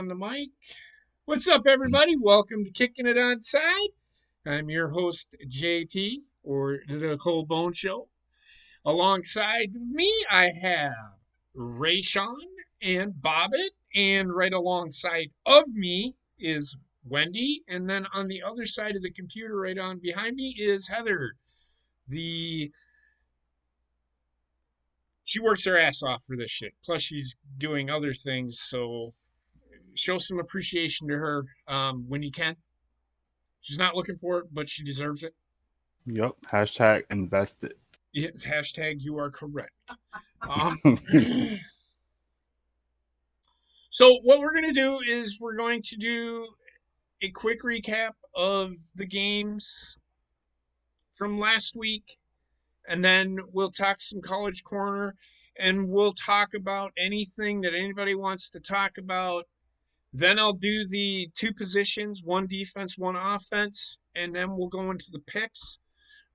on the mic. What's up, everybody? Welcome to Kickin' It Onside. I'm your host, JP, or the Cold Bone Show. Alongside me, I have Rayshawn and Bobbit, and right alongside of me is Wendy, and then on the other side of the computer, right on behind me, is Heather. The She works her ass off for this shit. Plus, she's doing other things, so show some appreciation to her when you can. She's not looking for it, but she deserves it. Yep. Hashtag invested. Yes, hashtag you are correct. Um, so what we're going to do is we're going to do a quick recap of the games from last week, and then we'll talk some college corner, and we'll talk about anything that anybody wants to talk about. Then I'll do the two positions, one defense, one offense, and then we'll go into the picks.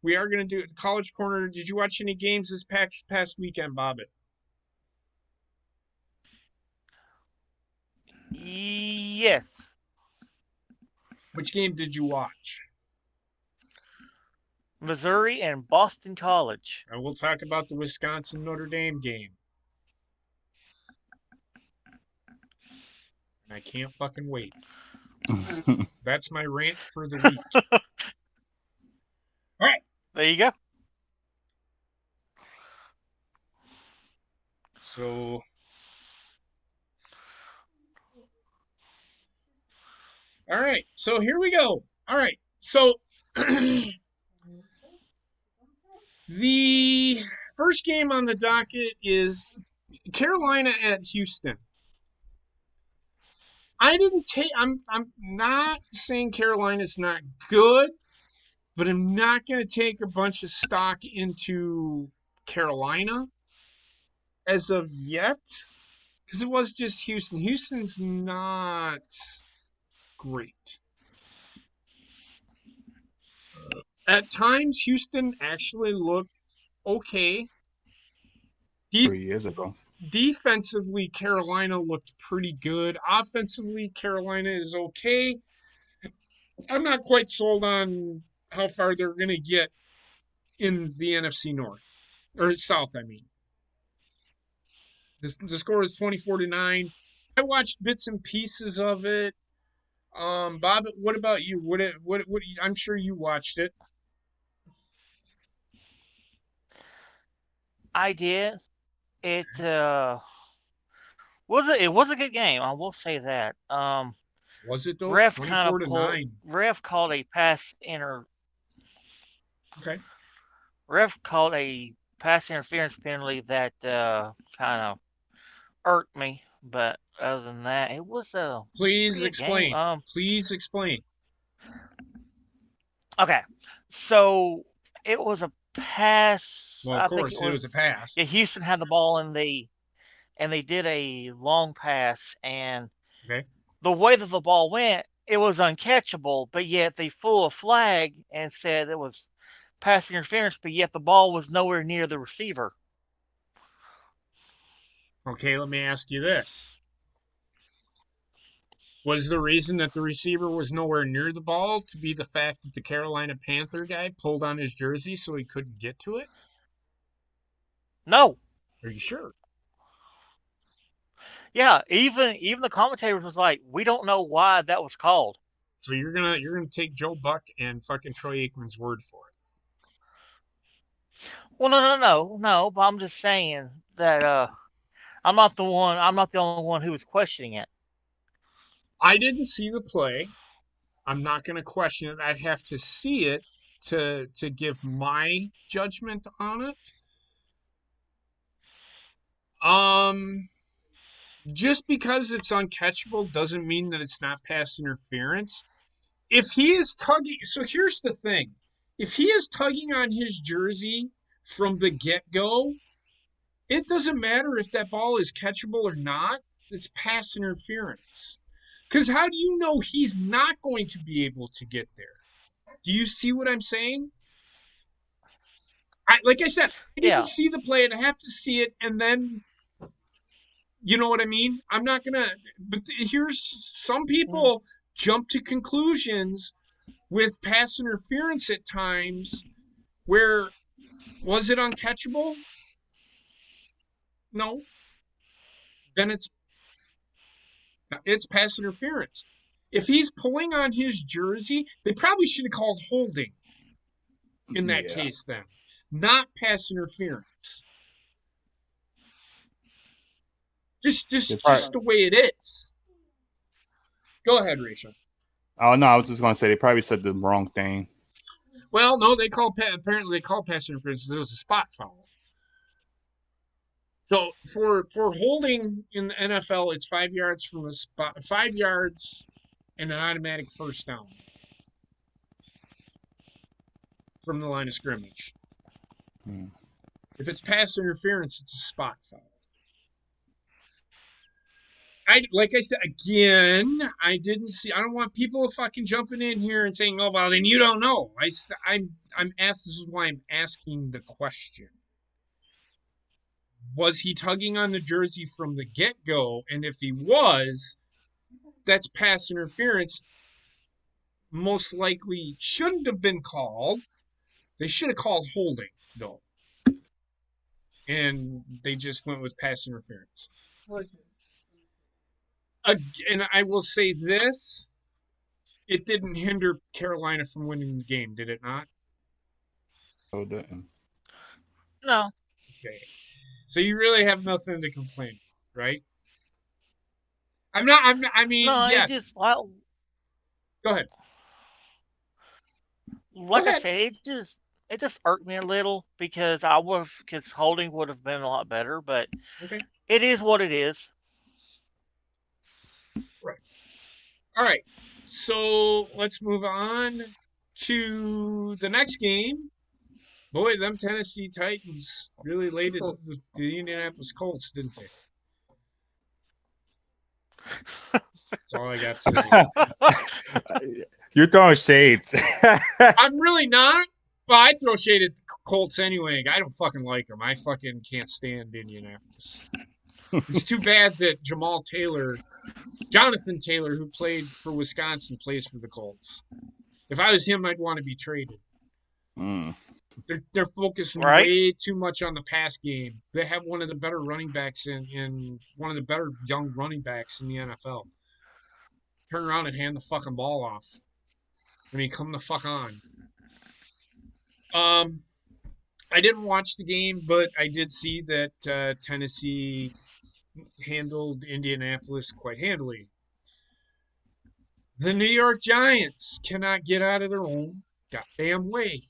We are going to do the college corner. Did you watch any games this past weekend, Bobbit? Yes. Which game did you watch? Missouri and Boston College. And we'll talk about the Wisconsin Notre Dame game. I can't fucking wait. That's my rant for the week. All right. There you go. So, all right. So here we go. All right. So, the first game on the docket is Carolina at Houston. I'm not saying Carolina's not good, but I'm not going to take a bunch of stock into Carolina as of yet, because it was just Houston. Houston's not great. At times, Houston actually looked okay. 3 years ago. Defensively, Carolina looked pretty good. Offensively, Carolina is okay. I'm not quite sold on how far they're going to get in the NFC North or South. I mean, the score is 24-9. I watched bits and pieces of it. Bob, what about you? What? I'm sure you watched it. I did. It was a good game. I will say that. Was it though? Ref kind 24 of to pulled. 9. Ref called a pass inter. Okay. Ref called a pass interference penalty that kind of irked me. But other than that, it was a Please pretty good game. explain. Please explain. Okay, so it was a pass. Well, of I think course, it was a pass. Yeah, Houston had the ball and they did a long pass, and Okay. the way that the ball went, it was uncatchable, but yet they flew a flag and said it was pass interference, but yet the ball was nowhere near the receiver. Okay, let me ask you this. Was the reason that the receiver was nowhere near the ball to be the fact that the Carolina Panther guy pulled on his jersey so he couldn't get to it? No. Are you sure? Yeah, even the commentators was like, we don't know why that was called. So you're gonna take Joe Buck and fucking Troy Aikman's word for it. Well, no. But I'm just saying that I'm not the only one who was questioning it. I didn't see the play. I'm not going to question it. I'd have to see it to give my judgment on it. Just because it's uncatchable doesn't mean that it's not pass interference. If he is tugging, so here's the thing. If he is tugging on his jersey from the get-go, it doesn't matter if that ball is catchable or not. It's pass interference. Because how do you know he's not going to be able to get there? Do you see what I'm saying? Like I said, I didn't see the play, and I have to see it, and then You know what I mean? I'm not gonna. But here's some people jump to conclusions with pass interference at times. Where was it uncatchable? No. Then it's pass interference. If he's pulling on his jersey, they probably should have called holding in that Yeah. case then, not pass interference. Just the way it is. Go ahead, Risha. Oh no, I was just gonna say they probably said the wrong thing. Well, no, apparently they called pass interference. It was a spot foul. So for holding in the NFL, it's 5 yards from a spot, 5 yards, and an automatic first down from the line of scrimmage. If it's pass interference, it's a spot foul. Like I said again, I didn't see. I don't want people fucking jumping in here and saying, "Oh, well, then you don't know." I'm asked. This is why I'm asking the question. Was he tugging on the jersey from the get-go? And if he was, that's pass interference. Most likely shouldn't have been called. They should have called holding, though. And they just went with pass interference. And I will say this. It didn't hinder Carolina from winning the game, did it not? Oh, didn't. No. Okay. So you really have nothing to complain, right? I mean, No, yes. it just, well, Go ahead. like I said, it just irked me a little because holding would have been a lot better, but Okay. it is what it is. Right. All right. So let's move on to the next game. Boy, them Tennessee Titans really laid it to the Indianapolis Colts, didn't they? That's all I got to say. You're throwing shades. I'm really not. Well, I throw shade at the Colts anyway. I don't fucking like them. I fucking can't stand Indianapolis. It's too bad that Jonathan Taylor, who played for Wisconsin, plays for the Colts. If I was him, I'd want to be traded. They're focusing way too much on the pass game. They have one of the better running backs in one of the better young running backs in the NFL. Turn around and hand the fucking ball off. I mean, come the fuck on. I didn't watch the game, but I did see that Tennessee handled Indianapolis quite handily. The New York Giants cannot get out of their own goddamn way.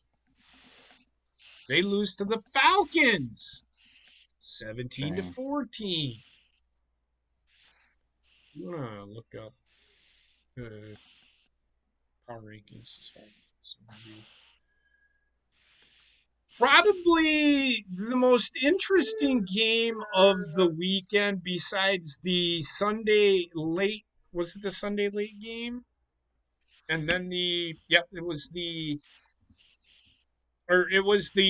They lose to the Falcons, 17-14. You wanna look up power rankings as far as probably the most interesting game of the weekend besides the Sunday late. Was it the Sunday late game? And then it was the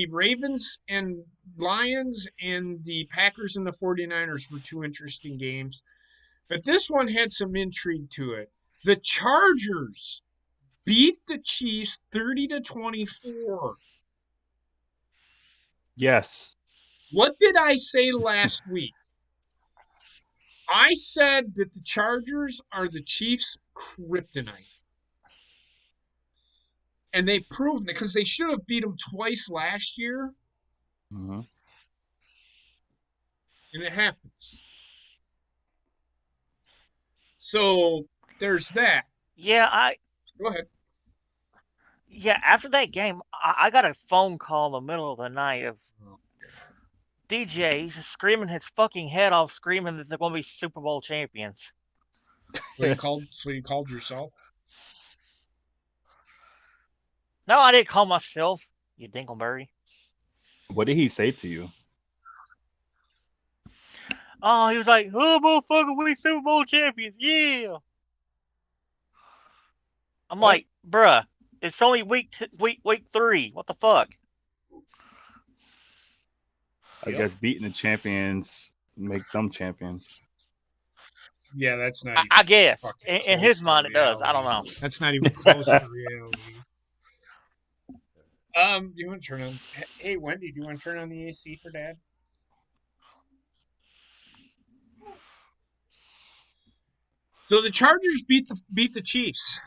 Ravens and Lions, and the Packers and the 49ers were two interesting games. But this one had some intrigue to it. The Chargers beat the Chiefs 30-24. Yes. What did I say last week? I said that the Chargers are the Chiefs' kryptonite. And they proved it because they should have beat them twice last year. Mm-hmm. And it happens. So there's that. Yeah, Go ahead. Yeah, after that game, I got a phone call in the middle of the night of DJs screaming his fucking head off, screaming that they're going to be Super Bowl champions. So you called yourself? No, I didn't call myself, you dingleberry. What did he say to you? Oh, he was like, "Oh, motherfucker, we Super Bowl champions, yeah." I'm like, bruh, it's only week 3. What the fuck? I guess beating the champions make them champions. Yeah, that's not. I guess fucking in close his to mind it does. I don't know. reality. That's not even close to reality. You want to turn on? Hey, Wendy, do you want to turn on the AC for Dad? So the Chargers beat the Chiefs.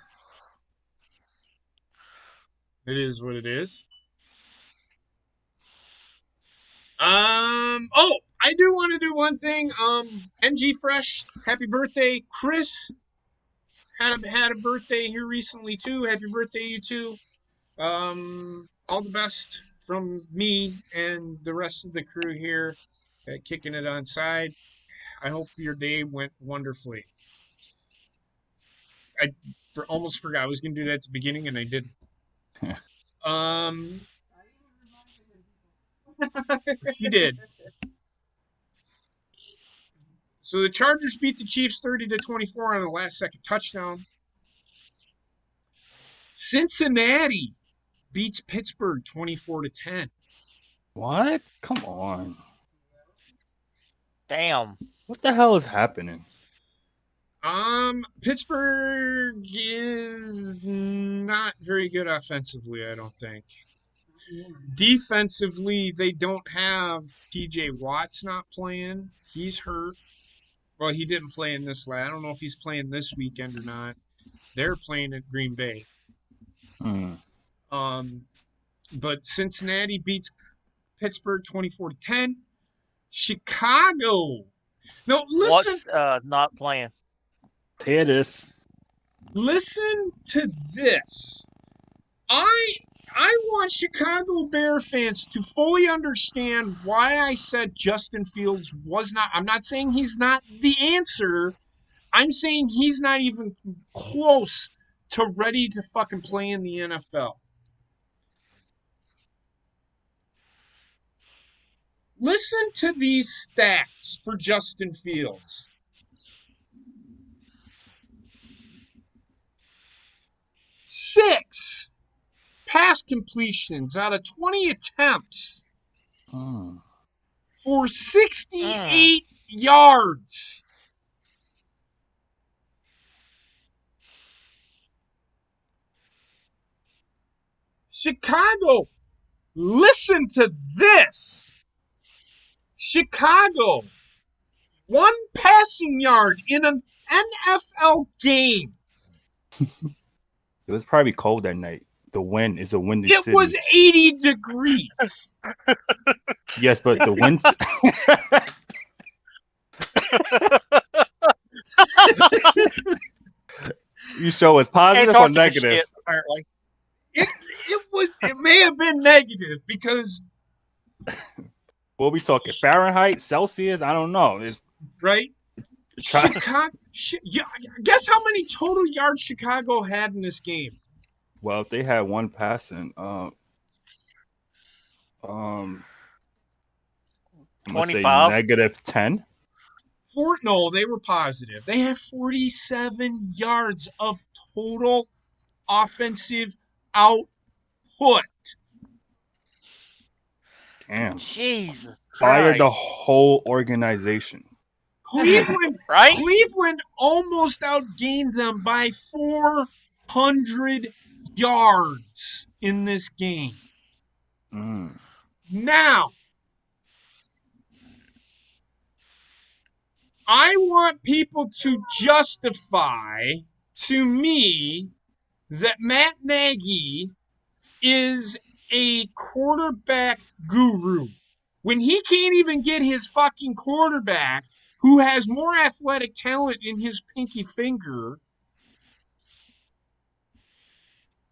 It is what it is. Oh, I do want to do one thing. NG Fresh, happy birthday, Chris. Had a birthday here recently too. Happy birthday, you too. All the best from me and the rest of the crew here at Kicking It Onside. I hope your day went wonderfully. I almost forgot I was going to do that at the beginning, and I didn't. Um, she did. So the Chargers beat the Chiefs 30-24 on a last-second touchdown. Cincinnati beats Pittsburgh 24-10. What? Come on. Damn. What the hell is happening? Pittsburgh is not very good offensively, I don't think. Defensively, they don't have TJ Watt's not playing. He's hurt. Well, he didn't play in this last. I don't know if he's playing this weekend or not. They're playing at Green Bay. But Cincinnati beats Pittsburgh 24-10. Chicago. No, listen. What's not playing? Hear this. Listen to this. I want Chicago Bear fans to fully understand why I said Justin Fields was not. I'm not saying he's not the answer. I'm saying he's not even close to ready to fucking play in the NFL. Listen to these stats for Justin Fields. 6 pass completions out of 20 attempts for 68 yards. Chicago, listen to this. Chicago, 1 passing yard in an NFL game. It was probably cold that night. The wind is a windy city. It was 80 degrees. Yes, but the wind. You show us positive or negative? Shit, apparently. It may have been negative because. What are we talking? Fahrenheit, Celsius? I don't know. It's right. Chicago. Guess how many total yards Chicago had in this game? Well, if they had 1 passing, I'm gonna say 25? -10. No, they were positive. They had 47 yards of total offensive output. Damn. Jesus. Fired the Christ. whole organization. Cleveland, Right? Cleveland almost outgained them by 400 yards in this game. Now, I want people to justify to me that Matt Nagy is a quarterback guru when he can't even get his fucking quarterback, who has more athletic talent in his pinky finger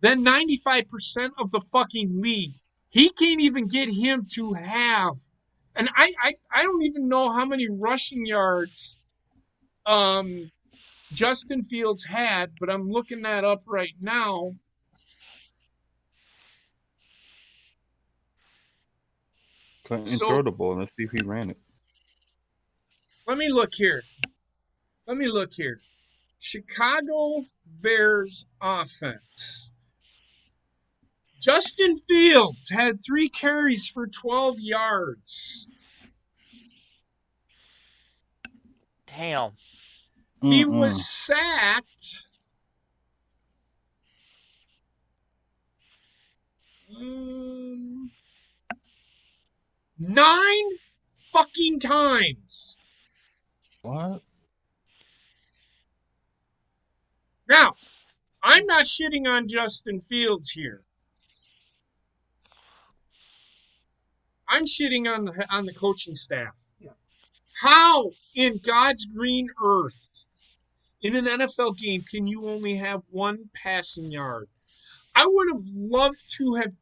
than 95% of the fucking league. He can't even get him to have. And I don't even know how many rushing yards Justin Fields had, but I'm looking that up right now. Clinton throw the ball. Let's see if he ran it. Let me look here. Chicago Bears offense. Justin Fields had 3 carries for 12 yards. Damn. He was sacked 9 fucking times. What? Now, I'm not shitting on Justin Fields here. I'm shitting on the coaching staff. Yeah. How in God's green earth in an NFL game can you only have one passing yard? I would have loved to have.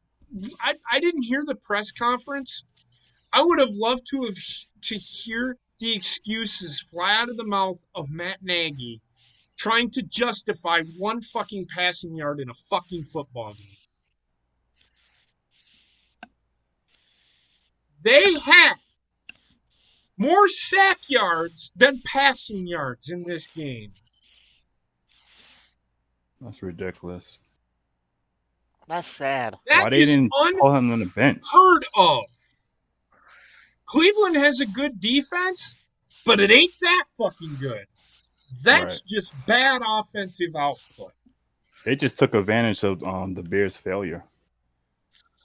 I didn't hear the press conference. I would have loved to hear the excuses fly out of the mouth of Matt Nagy trying to justify one fucking passing yard in a fucking football game. They had more sack yards than passing yards in this game. That's ridiculous. That's sad. Why they didn't call him on the bench? Unheard of. Cleveland has a good defense, but it ain't that fucking good. That's just bad offensive output. They just took advantage of the Bears' failure.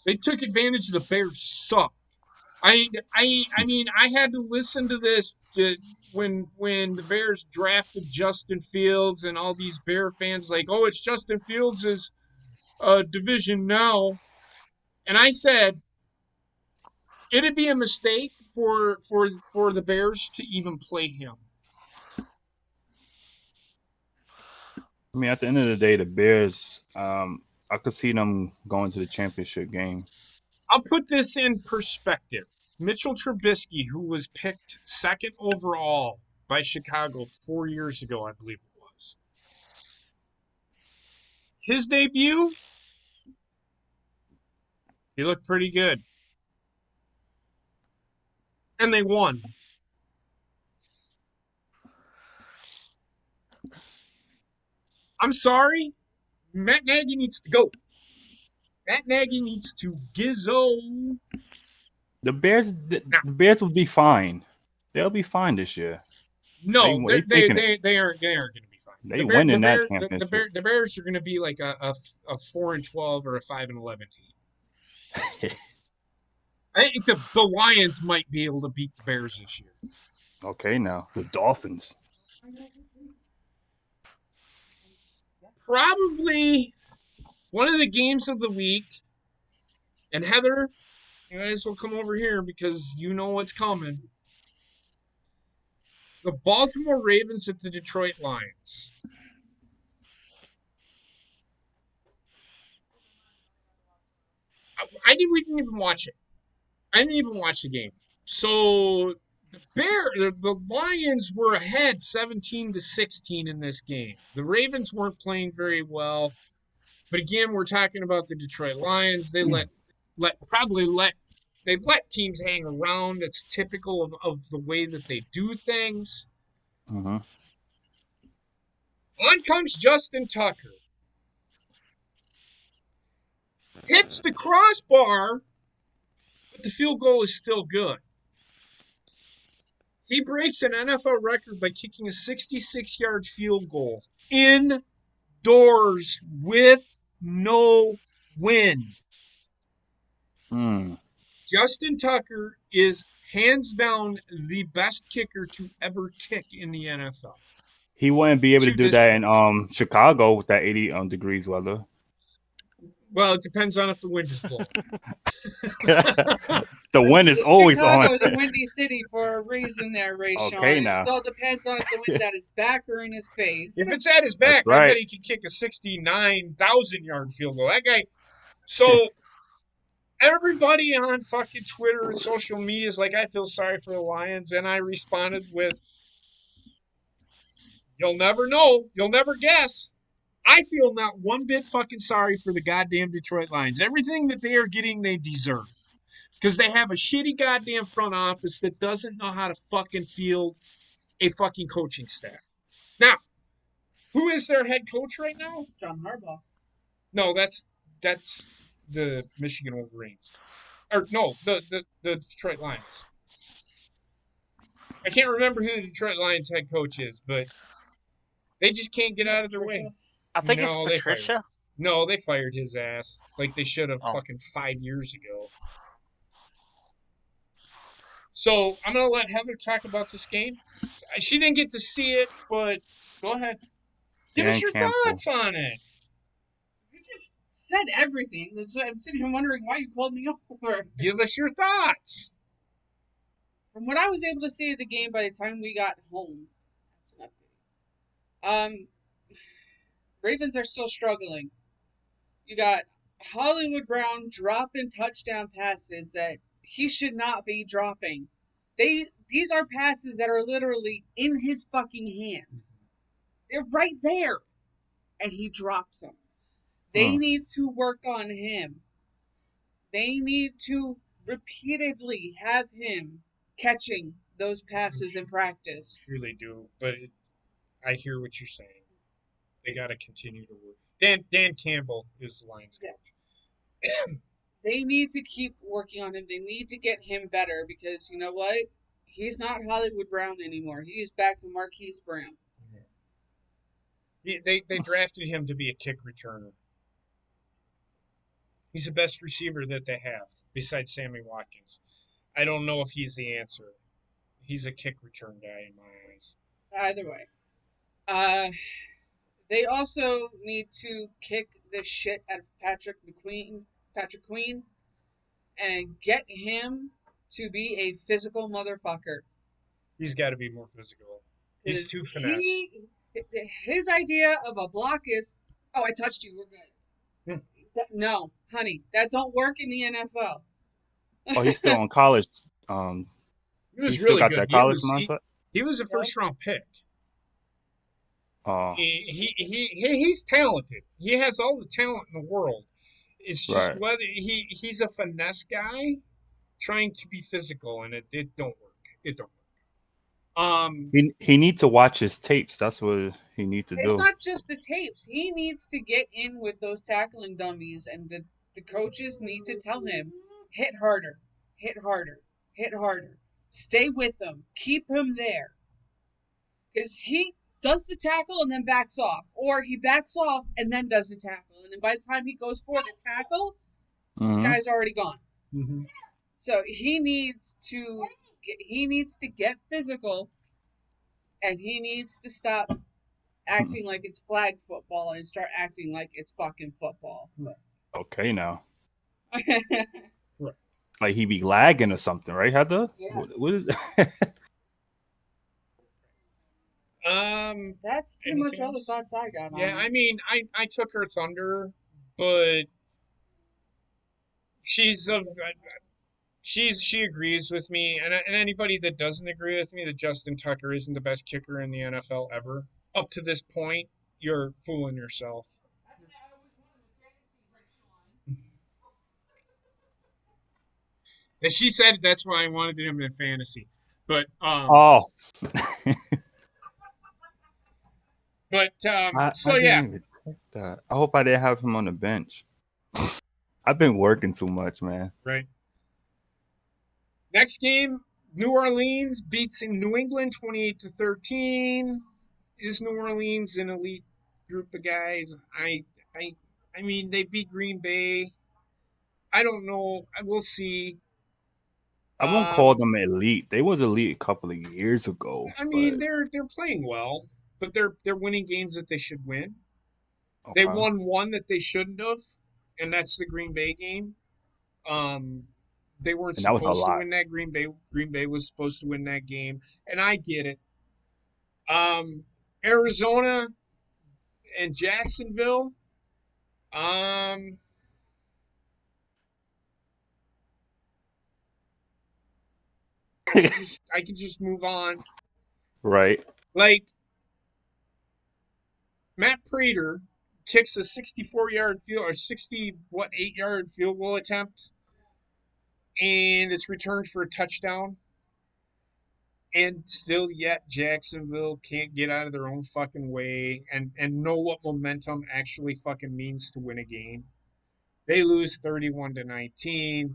They took advantage of the Bears' suck. I mean, I had to listen to this when the Bears drafted Justin Fields, and all these Bear fans like, oh, it's Justin Fields' division now. And I said, it'd be a mistake for the Bears to even play him. I mean, at the end of the day, the Bears, I could see them going to the championship game. I'll put this in perspective. Mitchell Trubisky, who was picked second overall by Chicago 4 years ago, I believe it was. His debut, he looked pretty good. And they won. I'm sorry. Matt Nagy needs to go. Matt Nagy needs to gizzo. The Bears will be fine. They'll be fine this year. No, they aren't going to be fine. They win in that championship. The Bears are going to be like a 4-12 or a 5-11 team. I think the Lions might be able to beat the Bears this year. Okay, now the Dolphins. Probably one of the games of the week. And Heather, you guys will come over here because you know what's coming. The Baltimore Ravens at the Detroit Lions. We didn't even watch it. I didn't even watch the game. So the Lions were ahead 17-16 in this game. The Ravens weren't playing very well. But again, we're talking about the Detroit Lions. They let teams hang around. It's typical of the way that they do things. Mm-hmm. On comes Justin Tucker. Hits the crossbar, but the field goal is still good. He breaks an NFL record by kicking a 66-yard field goal indoors with no wind. Justin Tucker is hands down the best kicker to ever kick in the NFL. He wouldn't be able to do that in Chicago with that 80 degrees weather. Well, it depends on if the wind is blowing. The wind is always Chicago on. is a windy city for a reason there, Ray Okay, Sean. now. So it depends on if the wind's at his back or in his face. If it's at his back, I bet he could kick a 69,000-yard field goal. That guy. So everybody on fucking Twitter and social media is like, I feel sorry for the Lions. And I responded with, you'll never know. You'll never guess. I feel not one bit fucking sorry for the goddamn Detroit Lions. Everything that they are getting, they deserve. Because they have a shitty goddamn front office that doesn't know how to fucking field a fucking coaching staff. Now, who is their head coach right now? John Harbaugh. No, that's the Michigan Wolverines. Or no, the Detroit Lions. I can't remember who the Detroit Lions head coach is, but They just can't get out of their way. I think it's No, they fired him. Patricia. No, they fired his ass like they should have Oh. fucking 5 years ago. So I'm gonna let Heather talk about this game. She didn't get to see it, but go ahead. Give us Dan your Campbell. thoughts on it. You just said everything. I'm sitting here wondering why you called me over. Give us your thoughts. From what I was able to see of the game by the time we got home, that's nothing. Ravens are still struggling. You got Hollywood Brown dropping touchdown passes that he should not be dropping. These are passes that are literally in his fucking hands. They're right there. And he drops them. They need to work on him. They need to repeatedly have him catching those passes in practice. Really do, but I hear what you're saying. They got to continue to work. Dan Campbell is the Lions coach. They need to keep working on him. They need to get him better because you know what? He's not Hollywood Brown anymore. He's back to Marquise Brown. They drafted him to be a kick returner. He's the best receiver that they have, besides Sammy Watkins. I don't know if he's the answer. He's a kick return guy in my eyes. Either way. They also need to kick the shit out of Patrick Queen, and get him to be a physical motherfucker. He's got to be more physical. He's too finesse. His idea of a block is, oh, I touched you, we're good. No, honey, that don't work in the NFL. Oh, he's still in college. He was He still really got good. that college mindset. He was a first round pick. Oh, He's talented. He has all the talent in the world. It's just Right. whether he's a finesse guy trying to be physical, and it don't work. It don't work. he needs to watch his tapes. That's what he needs to It's do. not just the tapes. He needs to get in with those tackling dummies, and the coaches need to tell him, hit harder, hit harder, hit harder. Stay with them. Keep him there. Because he does the tackle and then backs off. Or he backs off and then does the tackle. And then by the time he goes for the tackle, the guy's already gone. Mm-hmm. So he needs to get physical, and he needs to stop acting like it's flag football and start acting like it's fucking football. Okay, now Right. like he be lagging or something, right, Heather? Yeah. What is? That's pretty much Anything all the else? thoughts I got on Yeah, it. I mean, I took her thunder, but she agrees with me, and anybody that doesn't agree with me that Justin Tucker isn't the best kicker in the NFL ever up to this point, you're fooling yourself. And she said that's why I wanted him in fantasy, but Oh, so I yeah, didn't even check that. I hope I didn't have him on the bench. I've been working too much, man. right. Next game, New Orleans beats New England 28-13. Is New Orleans an elite group of guys? I mean, they beat Green Bay. I don't know. We'll see. I won't call them elite. They was elite a couple of years ago. I mean, but, they're playing well, but they're winning games that they should win. okay. They won one that they shouldn't have, and that's the Green Bay game. They weren't And that was a supposed to lot. win that. Green Bay was supposed to win that game, and I get it. Arizona and Jacksonville. I could just move on. Right. Like Matt Prater kicks a 64-yard field or 8-yard field goal attempt, and it's returned for a touchdown. And still yet Jacksonville can't get out of their own fucking way and know what momentum actually fucking means to win a game. They lose 31-19.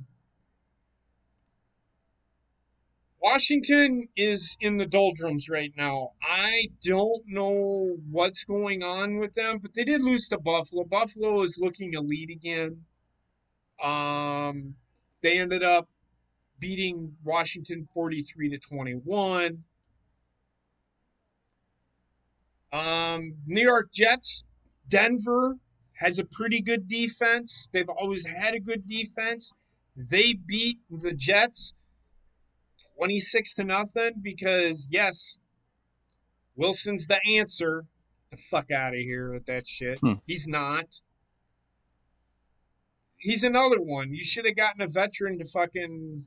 Washington is in the doldrums right now. I don't know what's going on with them, but they did lose to Buffalo. Buffalo is looking elite again. They ended up beating Washington 43-21. New York Jets, Denver has a pretty good defense. They've always had a good defense. They beat the Jets 26-0 because, yes, Wilson's the answer. The fuck out of here with that shit. He's not. He's another one. You should have gotten a veteran to fucking.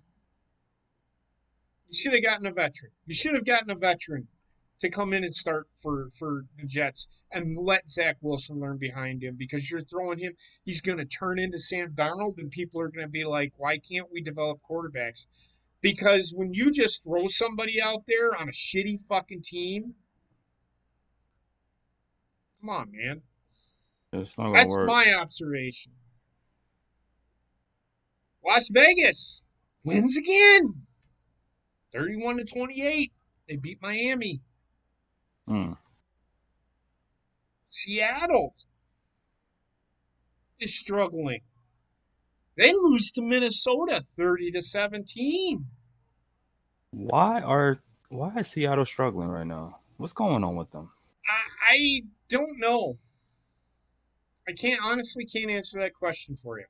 You should have gotten a veteran. You should have gotten a veteran to come in and start for the Jets and let Zach Wilson learn behind him because you're throwing him. He's going to turn into Sam Darnold, and people are going to be like, why can't we develop quarterbacks? Because when you just throw somebody out there on a shitty fucking team, come on, man. It's not gonna That's work. my observation. Las Vegas wins again. 31-28. They beat Miami. Seattle is struggling. They lose to Minnesota 30-17. Why is Seattle struggling right now? What's going on with them? I don't know. I honestly can't answer that question for you.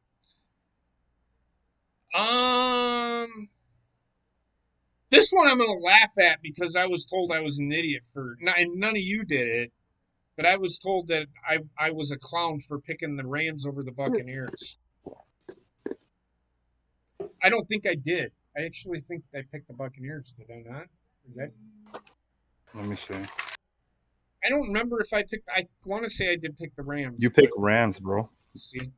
This one I'm gonna laugh at because I was told I was an idiot and none of you did it, but I was told that I was a clown for picking the Rams over the Buccaneers. I don't think I did. I actually think I picked the Buccaneers, did I not? Let me see. I don't remember if I picked. I want to say I did pick the Rams. You pick Rams, bro. See,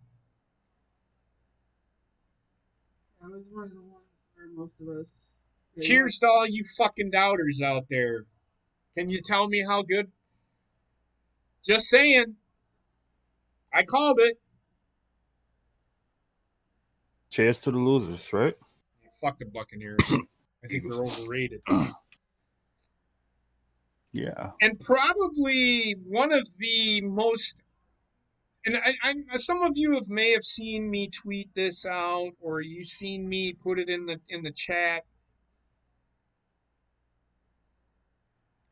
That was one of the ones for most of us. cheers to all you fucking doubters out there. Can you tell me how good? Just saying. I called it. Cheers to the losers, right? Fuck the Buccaneers. I think they're overrated. Yeah. And probably one of the most, and some of you may have seen me tweet this out, or you've seen me put it in the chat.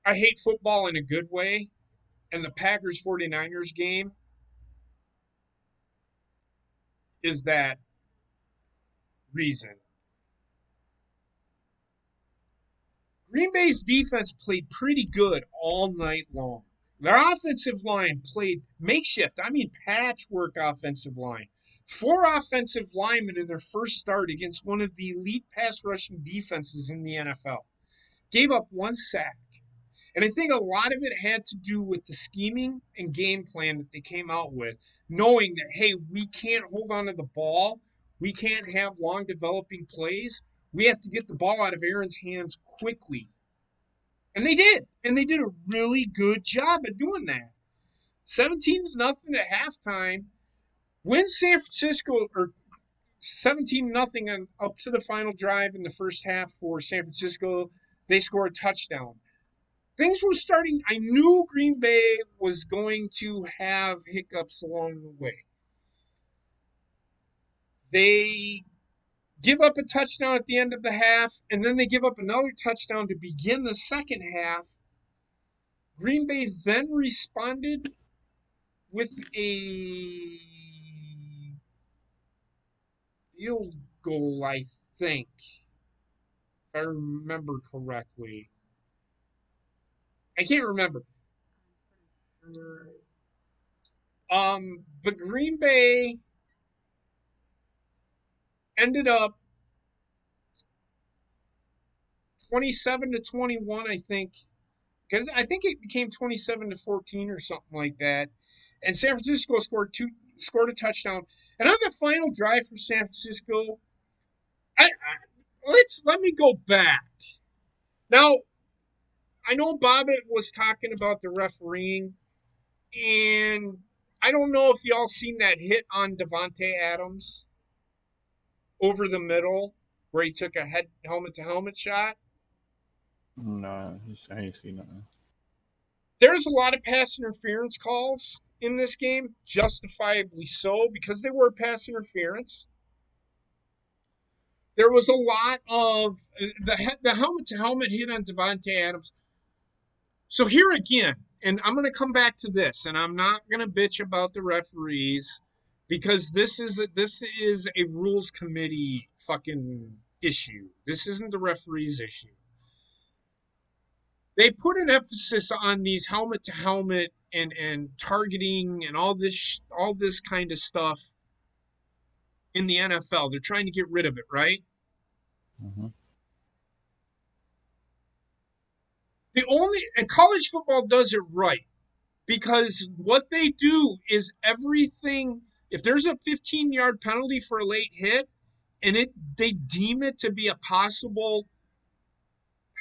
I hate football in a good way, and the Packers 49ers game is that reason. Green Bay's defense played pretty good all night long. Their offensive line played makeshift, patchwork offensive line. 4 offensive linemen in their first start against one of the elite pass rushing defenses in the NFL. Gave up 1 sack. And I think a lot of it had to do with the scheming and game plan that they came out with, knowing that, hey, we can't hold on to the ball. We can't have long developing plays. We have to get the ball out of Aaron's hands quickly. And they did. And they did a really good job at doing that. 17-0 at halftime. Wins San Francisco, or 17-0 up to the final drive in the first half for San Francisco. They score a touchdown. Things were starting. I knew Green Bay was going to have hiccups along the way. They give up a touchdown at the end of the half, and then they give up another touchdown to begin the second half. Green Bay then responded with a field goal, I think, if I remember correctly. I can't remember. But Green Bay ended up 27-21, I think. Because I think it became 27-14 or something like that. And San Francisco scored a touchdown. And on the final drive for San Francisco, let me go back. Now, I know Bobbitt was talking about the refereeing, and I don't know if y'all seen that hit on Devontae Adams over the middle where he took a helmet-to-helmet shot. No, I ain't see nothing. There's a lot of pass interference calls in this game, justifiably so, because they were pass interference. There was a lot of the helmet to helmet hit on Devontae Adams. So here again, and I'm going to come back to this, and I'm not going to bitch about the referees because this is a rules committee fucking issue. This isn't the referees' issue. They put an emphasis on these helmet to helmet and targeting and all this kind of stuff in the NFL. They're trying to get rid of it, right? Mm-hmm. And college football does it right because what they do is everything. If there's a 15-yard penalty for a late hit, and they deem it to be a possible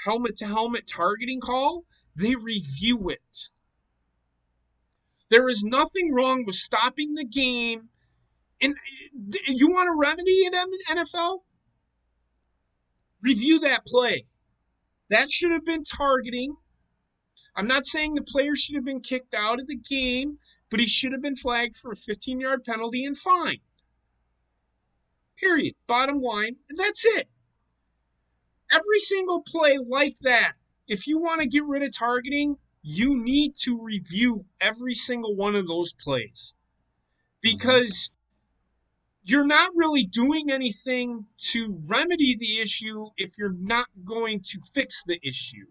helmet to helmet targeting call, they review it. There is nothing wrong with stopping the game. And you want a remedy in NFL? Review that play. That should have been targeting. I'm not saying the player should have been kicked out of the game, but he should have been flagged for a 15-yard penalty and fined. Period. Bottom line. And that's it. Every single play like that, if you want to get rid of targeting, you need to review every single one of those plays. Because you're not really doing anything to remedy the issue if you're not going to fix the issue.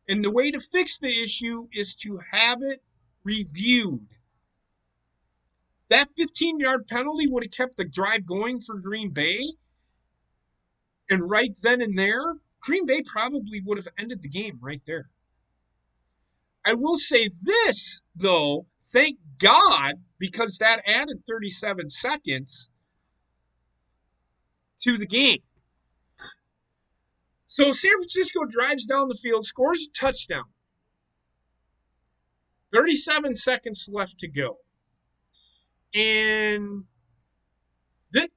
And the way to fix the issue is to have it reviewed. That 15-yard penalty would have kept the drive going for Green Bay. And right then and there, Green Bay probably would have ended the game right there. I will say this, though, thank God, because that added 37 seconds to the game. So San Francisco drives down the field, scores a touchdown. 37 seconds left to go. And that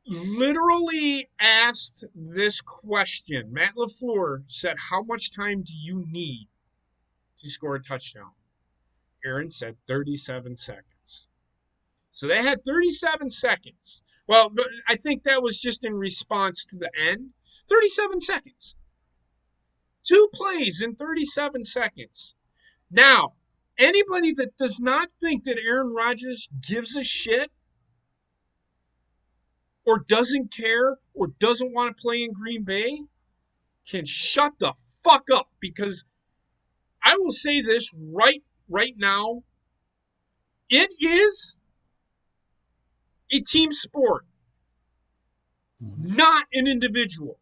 literally asked this question. Matt LaFleur said, how much time do you need to score a touchdown? Aaron said 37 seconds. So they had 37 seconds. Well, I think that was just in response to the end. 37 seconds. 2 plays in 37 seconds. Now, anybody that does not think that Aaron Rodgers gives a shit or doesn't care or doesn't want to play in Green Bay can shut the fuck up, because I will say this right now. It is a team sport, not an individual.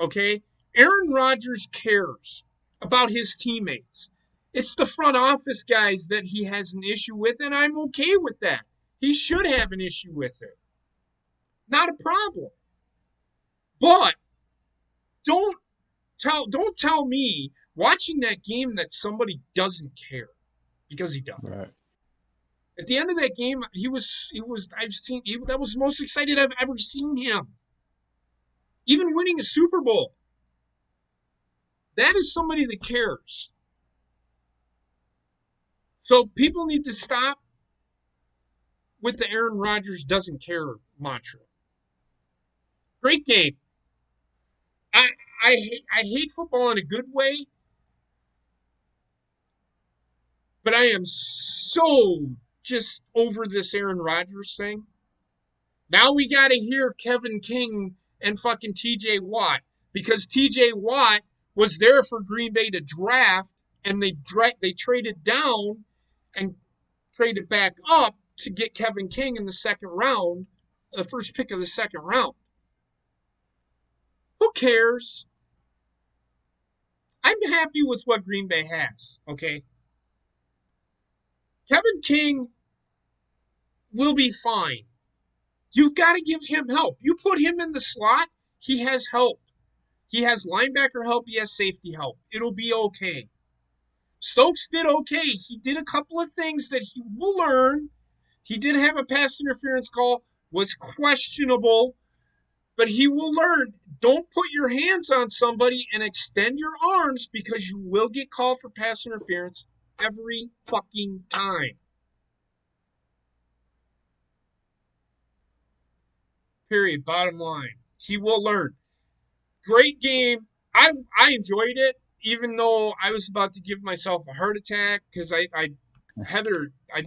Okay? Aaron Rodgers cares about his teammates. It's the front office guys that he has an issue with, and I'm okay with that. He should have an issue with it. Not a problem. But don't tell me watching that game that somebody doesn't care, because he does. Right. At the end of that game, that was the most excited I've ever seen him. Even winning a Super Bowl. That is somebody that cares. So people need to stop with the Aaron Rodgers doesn't care mantra. Great game. I hate football in a good way, but I am so just over this Aaron Rodgers thing. Now we got to hear Kevin King and fucking TJ Watt, because TJ Watt was there for Green Bay to draft, and they traded down and traded back up to get Kevin King in the second round, the first pick of the second round. Who cares? I'm happy with what Green Bay has, okay? Kevin King will be fine. You've got to give him help. You put him in the slot, he has help. He has linebacker help, he has safety help. It'll be okay. Stokes did okay. He did a couple of things that he will learn. He did have a pass interference call, was questionable, but he will learn. don't put your hands on somebody and extend your arms because you will get called for pass interference every fucking time. Period. Bottom line. He will learn. Great game. I enjoyed it, even though I was about to give myself a heart attack because I'd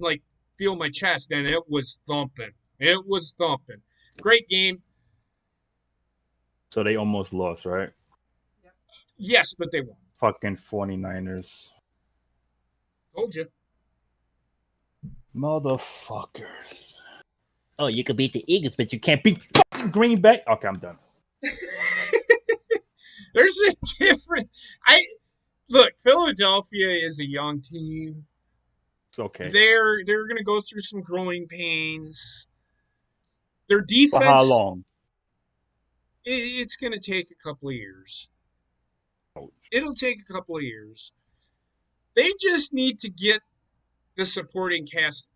like feel my chest and it was thumping. It was thumping. Great game. So they almost lost, right? Yes, but they won. Fucking 49ers. Told you. Motherfuckers. Oh, you can beat the Eagles, but you can't beat fucking Green Bay. Okay, I'm done. There's a different. Look. Philadelphia is a young team. It's okay. They're going to go through some growing pains. Their defense. For how long? It's going to take a couple of years. Ouch. It'll take a couple of years. They just need to get the supporting cast.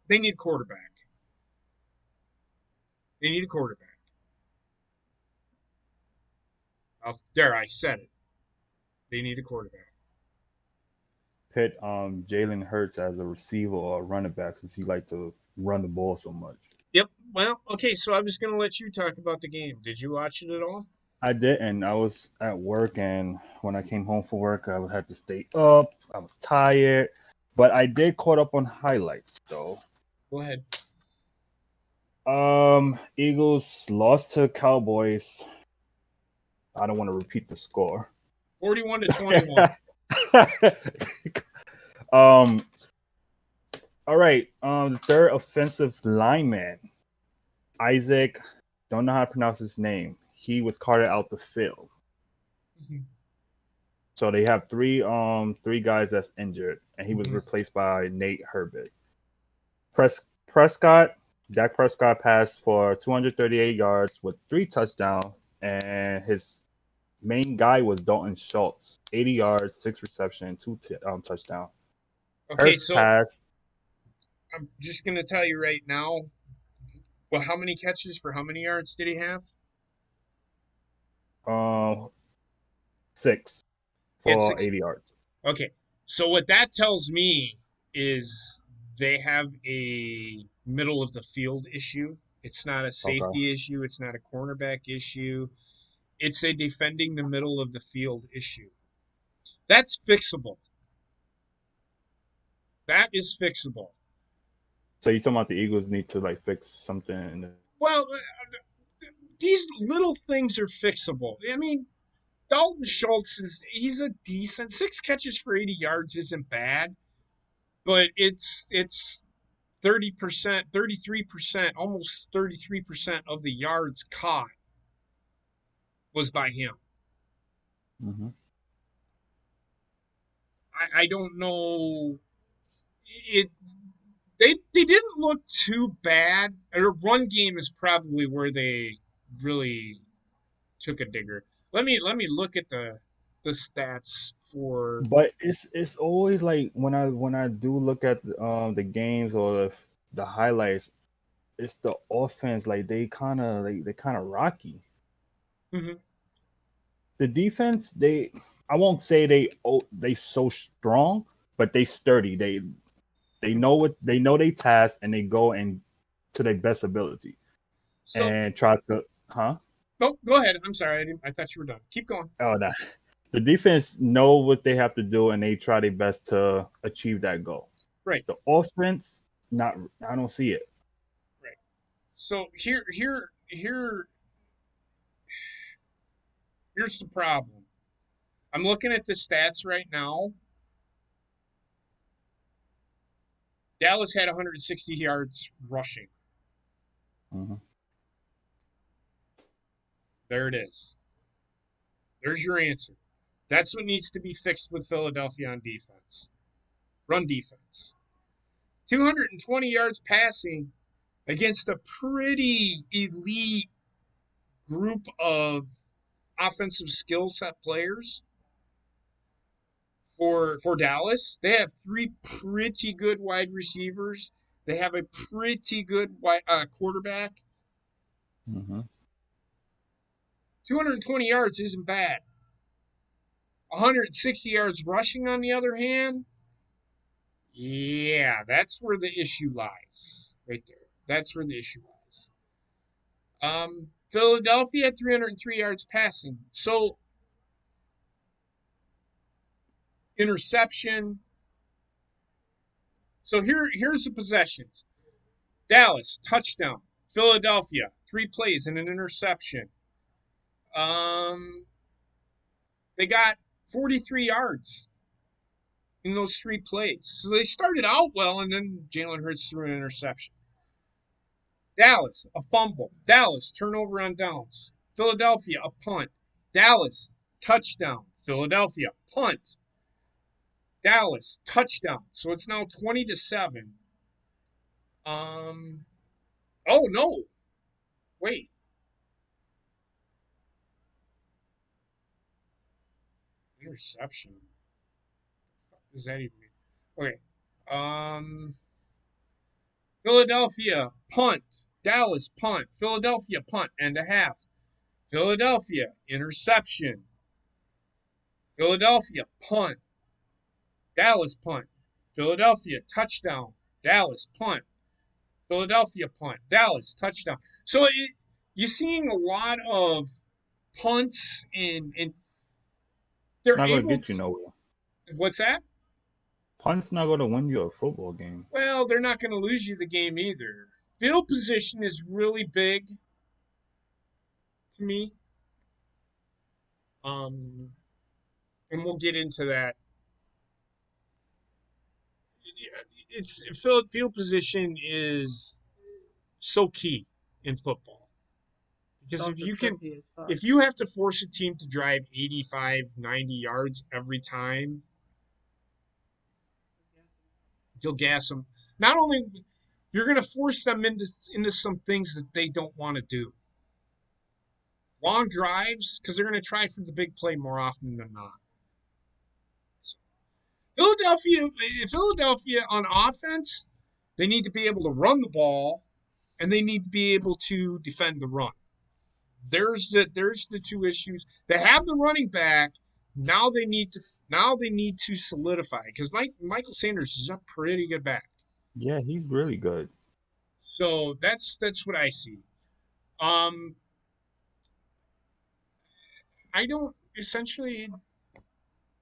They need a quarterback. They need a quarterback. There, I said it. They need a quarterback. Pit Jalen Hurts as a receiver or a running back since he liked to run the ball so much. Yep. Well, okay, so I was going to let you talk about the game. Did you watch it at all? I didn't. I was at work, and when I came home from work, I had to stay up. I was tired, but I did caught up on highlights, though. Go ahead. Eagles lost to Cowboys. I don't want to repeat the score. 41-21. All right. The third offensive lineman, Isaac, don't know how to pronounce his name. He was carted out the field. Mm-hmm. So they have three guys that's injured, and he was replaced by Nate Herbert. Dak Prescott passed for 238 yards with 3 touchdowns, and his main guy was Dalton Schultz, 80 yards, 6 reception, 2 touchdowns. Okay, Hurts so passed. I'm just going to tell you right now. Well, how many catches for how many yards did he have? 6 He for had 6. 80 yards. Okay, so what that tells me is they have a middle of the field issue. It's not a safety issue. It's not a cornerback issue. It's a defending the middle of the field issue. That's fixable. That is fixable. So you're talking about the Eagles need to like fix something? Well, these little things are fixable. I mean, Dalton Schultz he's a decent 6 catches for 80 yards isn't bad, but it's 30%, 33%, almost 33% of the yards caught was by him. Mm-hmm. I don't know. They didn't look too bad. Their run game is probably where they really took a digger. Let me look at the stats for. But it's always like when I do look at the games or the highlights, it's the offense like they kind of rocky. Mm-hmm. The defense I won't say they so strong, but they sturdy. They know they task and they go and to their best ability and try to Oh, go ahead. I'm sorry. I thought you were done. Keep going. Oh, no. The defense know what they have to do and they try their best to achieve that goal. Right. The offense, I don't see it. Right. So here's the problem. I'm looking at the stats right now. Dallas had 160 yards rushing. Mm-hmm. There it is. There's your answer. That's what needs to be fixed with Philadelphia on defense. Run defense. 220 yards passing against a pretty elite group of offensive skill set players for Dallas. They have 3 pretty good wide receivers. They have a pretty good quarterback. Mm-hmm. 220 yards isn't bad. 160 yards rushing, on the other hand, yeah, that's where the issue lies. Right there. That's where the issue lies. Philadelphia had 303 yards passing. So, interception. So here's the possessions. Dallas, touchdown. Philadelphia, 3 plays and an interception. They got 43 yards in those 3 plays. So they started out well, and then Jalen Hurts threw an interception. Dallas, a fumble. Dallas, turnover on downs. Philadelphia, a punt. Dallas, touchdown. Philadelphia, punt. Dallas, touchdown. So it's now 20-7. Oh, no. Wait. Interception. What does that even mean? Okay. Philadelphia, punt. Dallas, punt. Philadelphia, punt. And a half. Philadelphia, interception. Philadelphia, punt. Dallas, punt. Philadelphia, touchdown. Dallas, punt. Philadelphia, punt. Dallas, touchdown. So you're seeing a lot of punts, and they're It's not going to able get you to. nowhere. What's that? Punt's not going to win you a football game. Well, they're not going to lose you the game either. Field position is really big to me. And we'll get into that. It's field position is so key in football, because if you have to force a team to drive 85, 90 yards every time, you'll gas them. Not only you're going to force them into some things that they don't want to do. Long drives, because they're going to try for the big play more often than not. Philadelphia on offense, they need to be able to run the ball, and they need to be able to defend the run. There's the 2 issues. They have the running back. Now they need to solidify, because Michael Sanders is a pretty good back. Yeah, he's really good. So that's what I see. I don't essentially.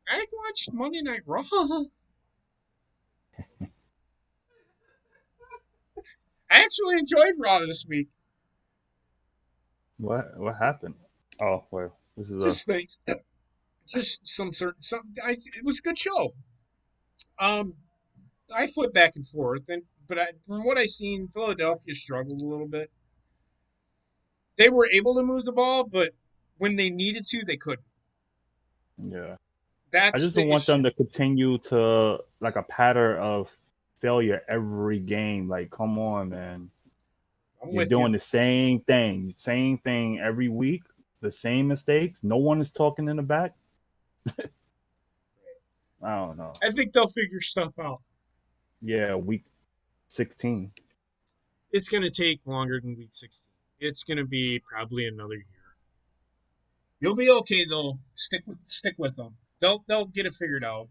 I watched Monday Night Raw. I actually enjoyed Raw this week. What happened? Oh, well, this is Just things. Just it was a good show. I flip back and forth, but from what I seen, Philadelphia struggled a little bit. They were able to move the ball, but when they needed to, they couldn't. Yeah. That's I just the don't want issue. them to continue to like a pattern of failure every game. Like, come on, man. You're doing the same thing every week, the same mistakes. No one is talking in the back. I don't know. I think they'll figure stuff out. Yeah, week 16. It's going to take longer than week 16. It's going to be probably another year. You'll be okay though. Stick with them. They'll get it figured out.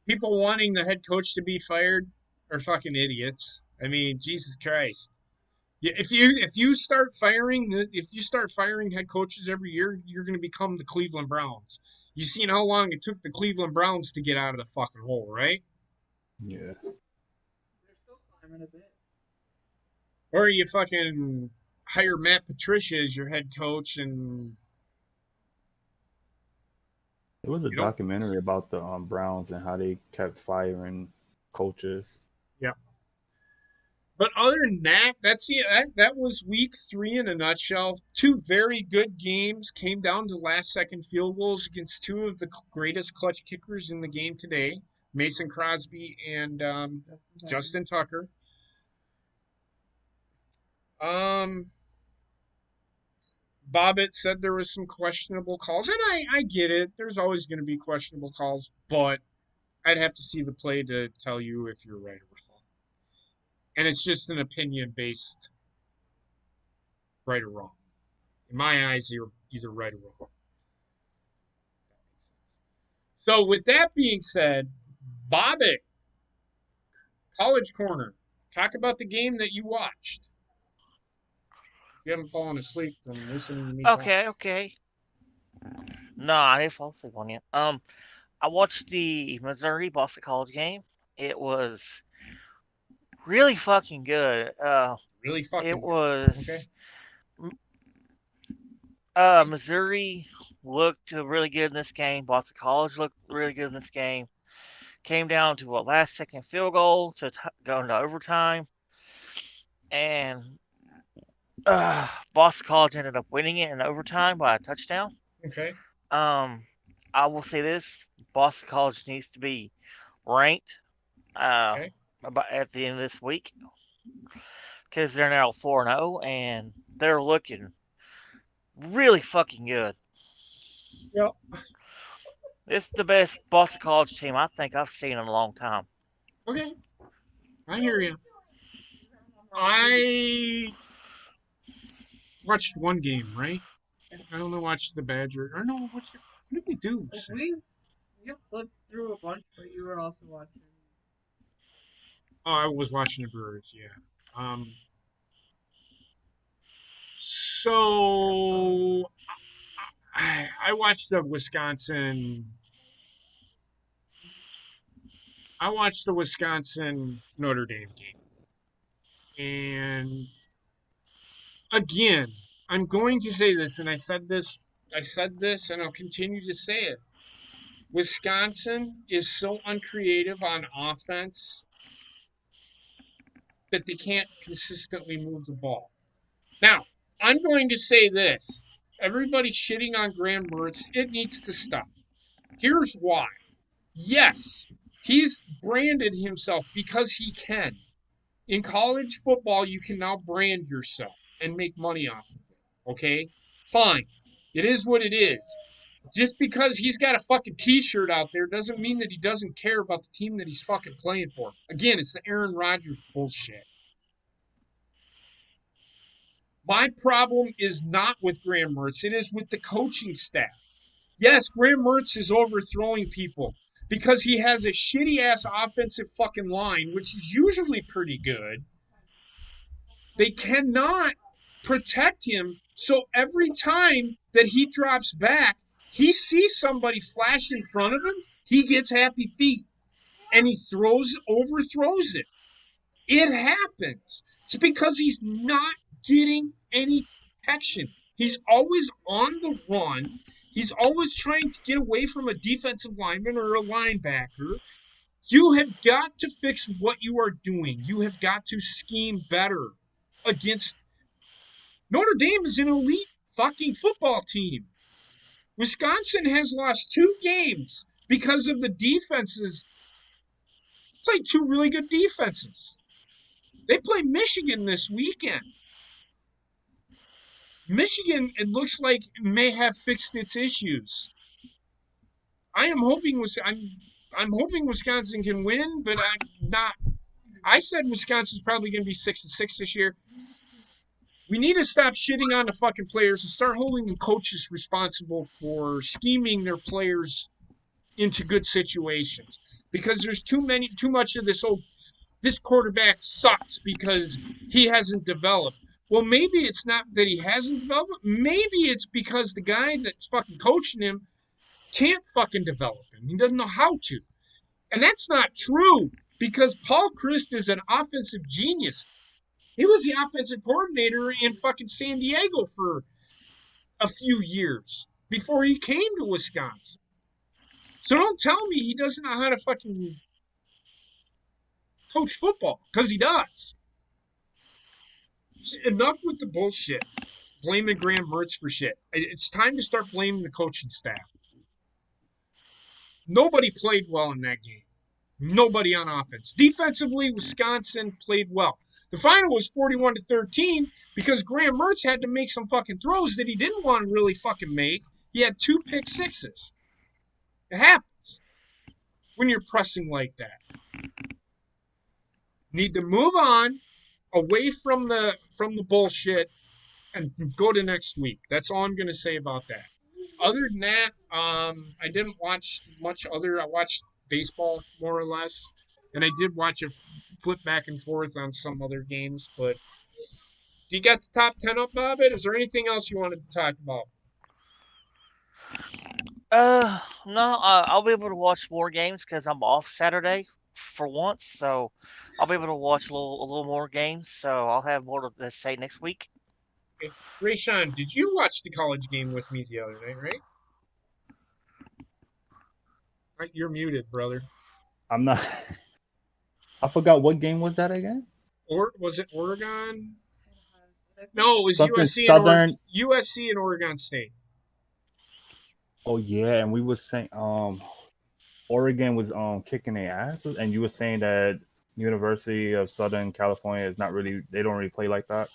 People wanting the head coach to be fired are fucking idiots. I mean, Jesus Christ. Yeah, if you start firing head coaches every year, you're going to become the Cleveland Browns. You seen how long it took the Cleveland Browns to get out of the fucking hole, right? Yeah. They're still climbing a bit. Or you fucking hire Matt Patricia as your head coach, and There was a documentary about the Browns and how they kept firing coaches. Yeah. But other than that, that was week 3 in a nutshell. 2 very good games, came down to last-second field goals against 2 of the greatest clutch kickers in the game today, Mason Crosby and Justin Tucker. Bobbitt said there was some questionable calls, and I get it. There's always going to be questionable calls, but I'd have to see the play to tell you if you're right or wrong. And it's just an opinion-based right or wrong. In my eyes, you're either right or wrong. So with that being said, Bobbitt, College Corner, talk about the game that you watched. You haven't fallen asleep from listening to me talk. Okay. No, I didn't fall asleep on you. I watched the Missouri Boston College game. It was really fucking good. Really fucking It good. was Okay. Missouri looked really good in this game. Boston College looked really good in this game. Came down to a last second field goal to go into overtime. And Boston College ended up winning it in overtime by a touchdown. Okay. I will say this: Boston College needs to be ranked Okay. about at the end of this week because they're now 4-0 and they're looking really fucking good. Yep. This is the best Boston College team I think I've seen in a long time. Okay. I hear you. I watched one game, right? I only watched the Badger. Or no, what did we do? We flipped through a bunch, but you were also watching. Oh, I was watching the Brewers, yeah. So I watched the Wisconsin. I watched the Wisconsin Notre Dame game. And again, I'm going to say this, and I said this, and I'll continue to say it. Wisconsin is so uncreative on offense that they can't consistently move the ball. Now, I'm going to say this. Everybody's shitting on Graham Mertz. It needs to stop. Here's why. Yes, he's branded himself because he can. In college football, you can now brand yourself and make money off of it. Okay? Fine. It is what it is. Just because he's got a fucking t-shirt out there doesn't mean that he doesn't care about the team that he's fucking playing for. Again, it's the Aaron Rodgers bullshit. My problem is not with Graham Mertz. It is with the coaching staff. Yes, Graham Mertz is overthrowing people because he has a shitty-ass offensive fucking line, which is usually pretty good. They cannot protect him, so every time that he drops back, he sees somebody flash in front of him, he gets happy feet, and he overthrows it. It happens. It's because he's not getting any protection. He's always on the run. He's always trying to get away from a defensive lineman or a linebacker. You have got to fix what you are doing. You have got to scheme better against Notre Dame is an elite fucking football team. Wisconsin has lost 2 games because of the defenses. Played 2 really good defenses. They play Michigan this weekend. Michigan, it looks like, may have fixed its issues. I'm hoping Wisconsin can win, but I'm not. I said Wisconsin's probably going to be 6-6 this year. We need to stop shitting on the fucking players and start holding the coaches responsible for scheming their players into good situations. Because there's too much of this quarterback sucks because he hasn't developed. Well, maybe it's not that he hasn't developed. Maybe it's because the guy that's fucking coaching him can't fucking develop him. He doesn't know how to. And that's not true because Paul Chryst is an offensive genius. He was the offensive coordinator in fucking San Diego for a few years before he came to Wisconsin. So don't tell me he doesn't know how to fucking coach football, because he does. Enough with the bullshit. Blaming Graham Mertz for shit. It's time to start blaming the coaching staff. Nobody played well in that game. Nobody on offense. Defensively, Wisconsin played well. The final was 41-13 because Graham Mertz had to make some fucking throws that he didn't want to really fucking make. He had 2 pick sixes. It happens when you're pressing like that. Need to move on away from the bullshit and go to next week. That's all I'm going to say about that. Other than that, I didn't watch much other. I watched baseball more or less, and I did watch a flip back and forth on some other games. But do you got the top 10 up, Bobbit? Is there anything else you wanted to talk about? No, I'll be able to watch more games because I'm off Saturday for once, so I'll be able to watch a little more games. So I'll have more to say next week. Okay. Rayshawn, did you watch the college game with me the other night, right? You're muted, brother. I'm not. I forgot what game was that again. Or was it Oregon? No, it was Something USC and Southern. USC and Oregon State. Oh yeah, and we was saying Oregon was kicking their asses, and you were saying that University of Southern California is not really, they don't really play like that.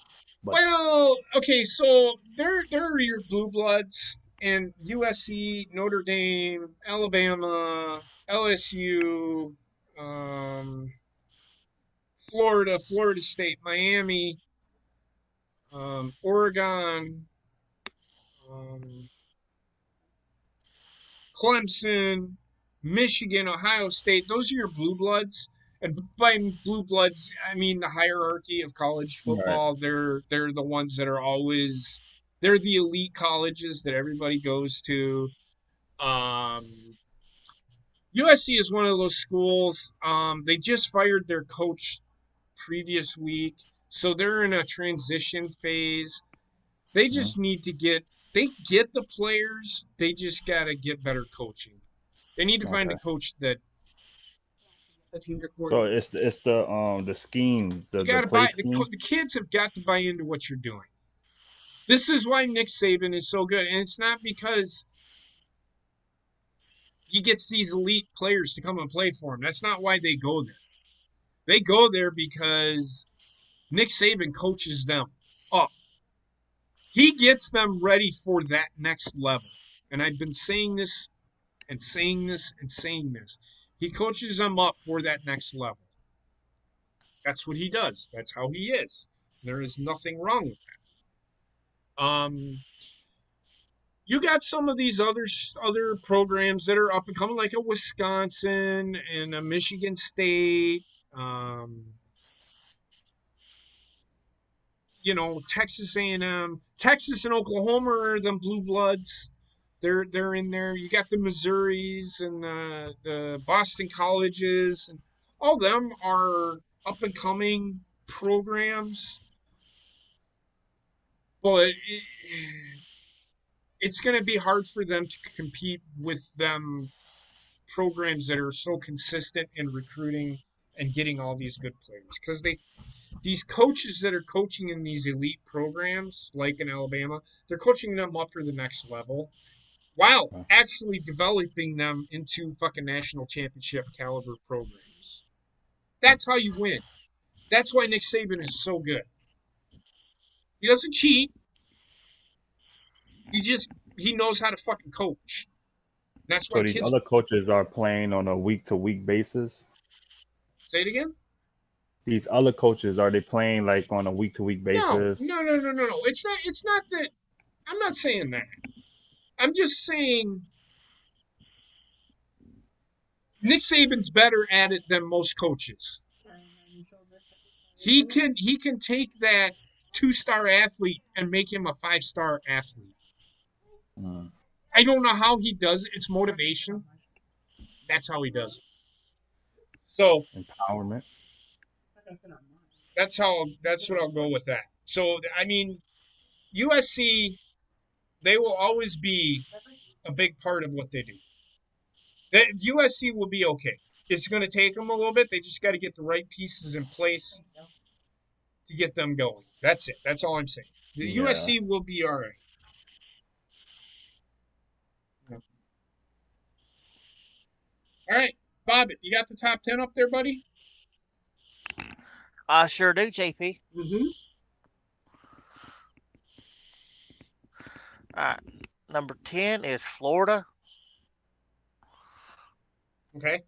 But Well, okay, so they're your blue bloods, and USC, Notre Dame, Alabama, LSU, Florida, Florida State, Miami, Oregon, um, Clemson, Michigan, Ohio State. Those are your blue bloods. And by blue bloods, I mean the hierarchy of college right. football. They're the ones that are always they're the elite colleges that everybody goes to. USC is one of those schools. They just fired their coach previous week, so they're in a transition phase. They Mhm. just need to get the players. They just got to get better coaching. They need to find a Okay. coach that So it's the scheme, you the got to play buy scheme. the kids have got to buy into what you're doing. This is why Nick Saban is so good, and it's not because he gets these elite players to come and play for him. That's not why they go there. They go there because Nick Saban coaches them up. He gets them ready for that next level. And I've been saying this and saying this and saying this. He coaches them up for that next level. That's what he does. That's how he is. There is nothing wrong with that. You got some of these other programs that are up and coming, like a Wisconsin and a Michigan State. Um, Texas A&M, Texas and Oklahoma are them blue bloods. They're in there. You got the Missouris and the Boston colleges, and all them are up and coming programs. But it's going to be hard for them to compete with them programs that are so consistent in recruiting and getting all these good players because these coaches that are coaching in these elite programs like in Alabama, they're coaching them up for the next level while actually developing them into fucking national championship caliber programs. That's how you win. That's why Nick Saban is so good. He doesn't cheat. He knows how to fucking coach. That's why So these kids other coaches are playing on a week to week basis. say it again. These other coaches, are they playing like on a week to week No, basis? no, no, no, no, no. It's not that. I'm not saying that. I'm just saying Nick Saban's better at it than most coaches. He can take that 2-star athlete and make him a 5-star athlete. Mm. I don't know how he does it. It's motivation. That's how he does it. So Empowerment. that's what I'll go with that. So I mean, USC, they will always be a big part of what they do. USC will be okay. It's going to take them a little bit. They just got to get the right pieces in place to get them going. That's it. That's all I'm saying. The Yeah. USC will be all right. All right, Bob, you got the top 10 up there, buddy? I sure do, JP. Mm-hmm. All right. Number 10 is Florida. Okay.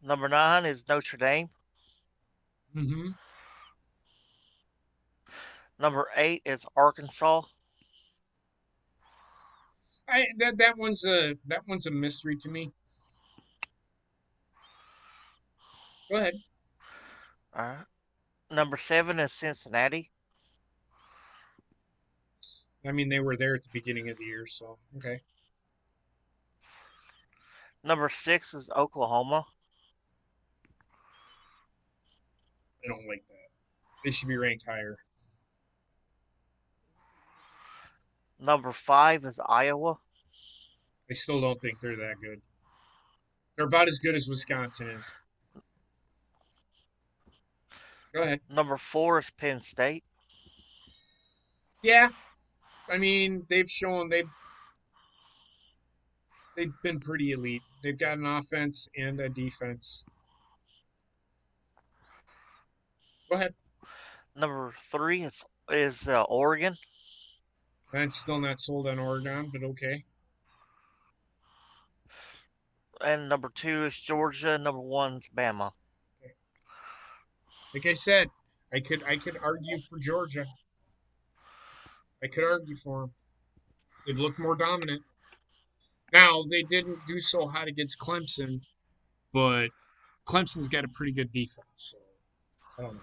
Number 9 is Notre Dame. Mm-hmm. Number 8 is Arkansas. That one's a mystery to me. Go ahead. Number 7 is Cincinnati. I mean, they were there at the beginning of the year, so okay. Number 6 is Oklahoma. I don't like that. They should be ranked higher. Number 5 is Iowa. I still don't think they're that good. They're about as good as Wisconsin is. Go ahead. Number 4 is Penn State. Yeah. I mean, they've been pretty elite. They've got an offense and a defense. Go ahead. Number 3 is Oregon. I'm still not sold on Oregon, but okay. And number 2 is Georgia. Number 1 is Bama. Okay. Like I said, I could argue for Georgia. I could argue for them. They've looked more dominant. Now, they didn't do so hot against Clemson, but Clemson's got a pretty good defense. So I don't know.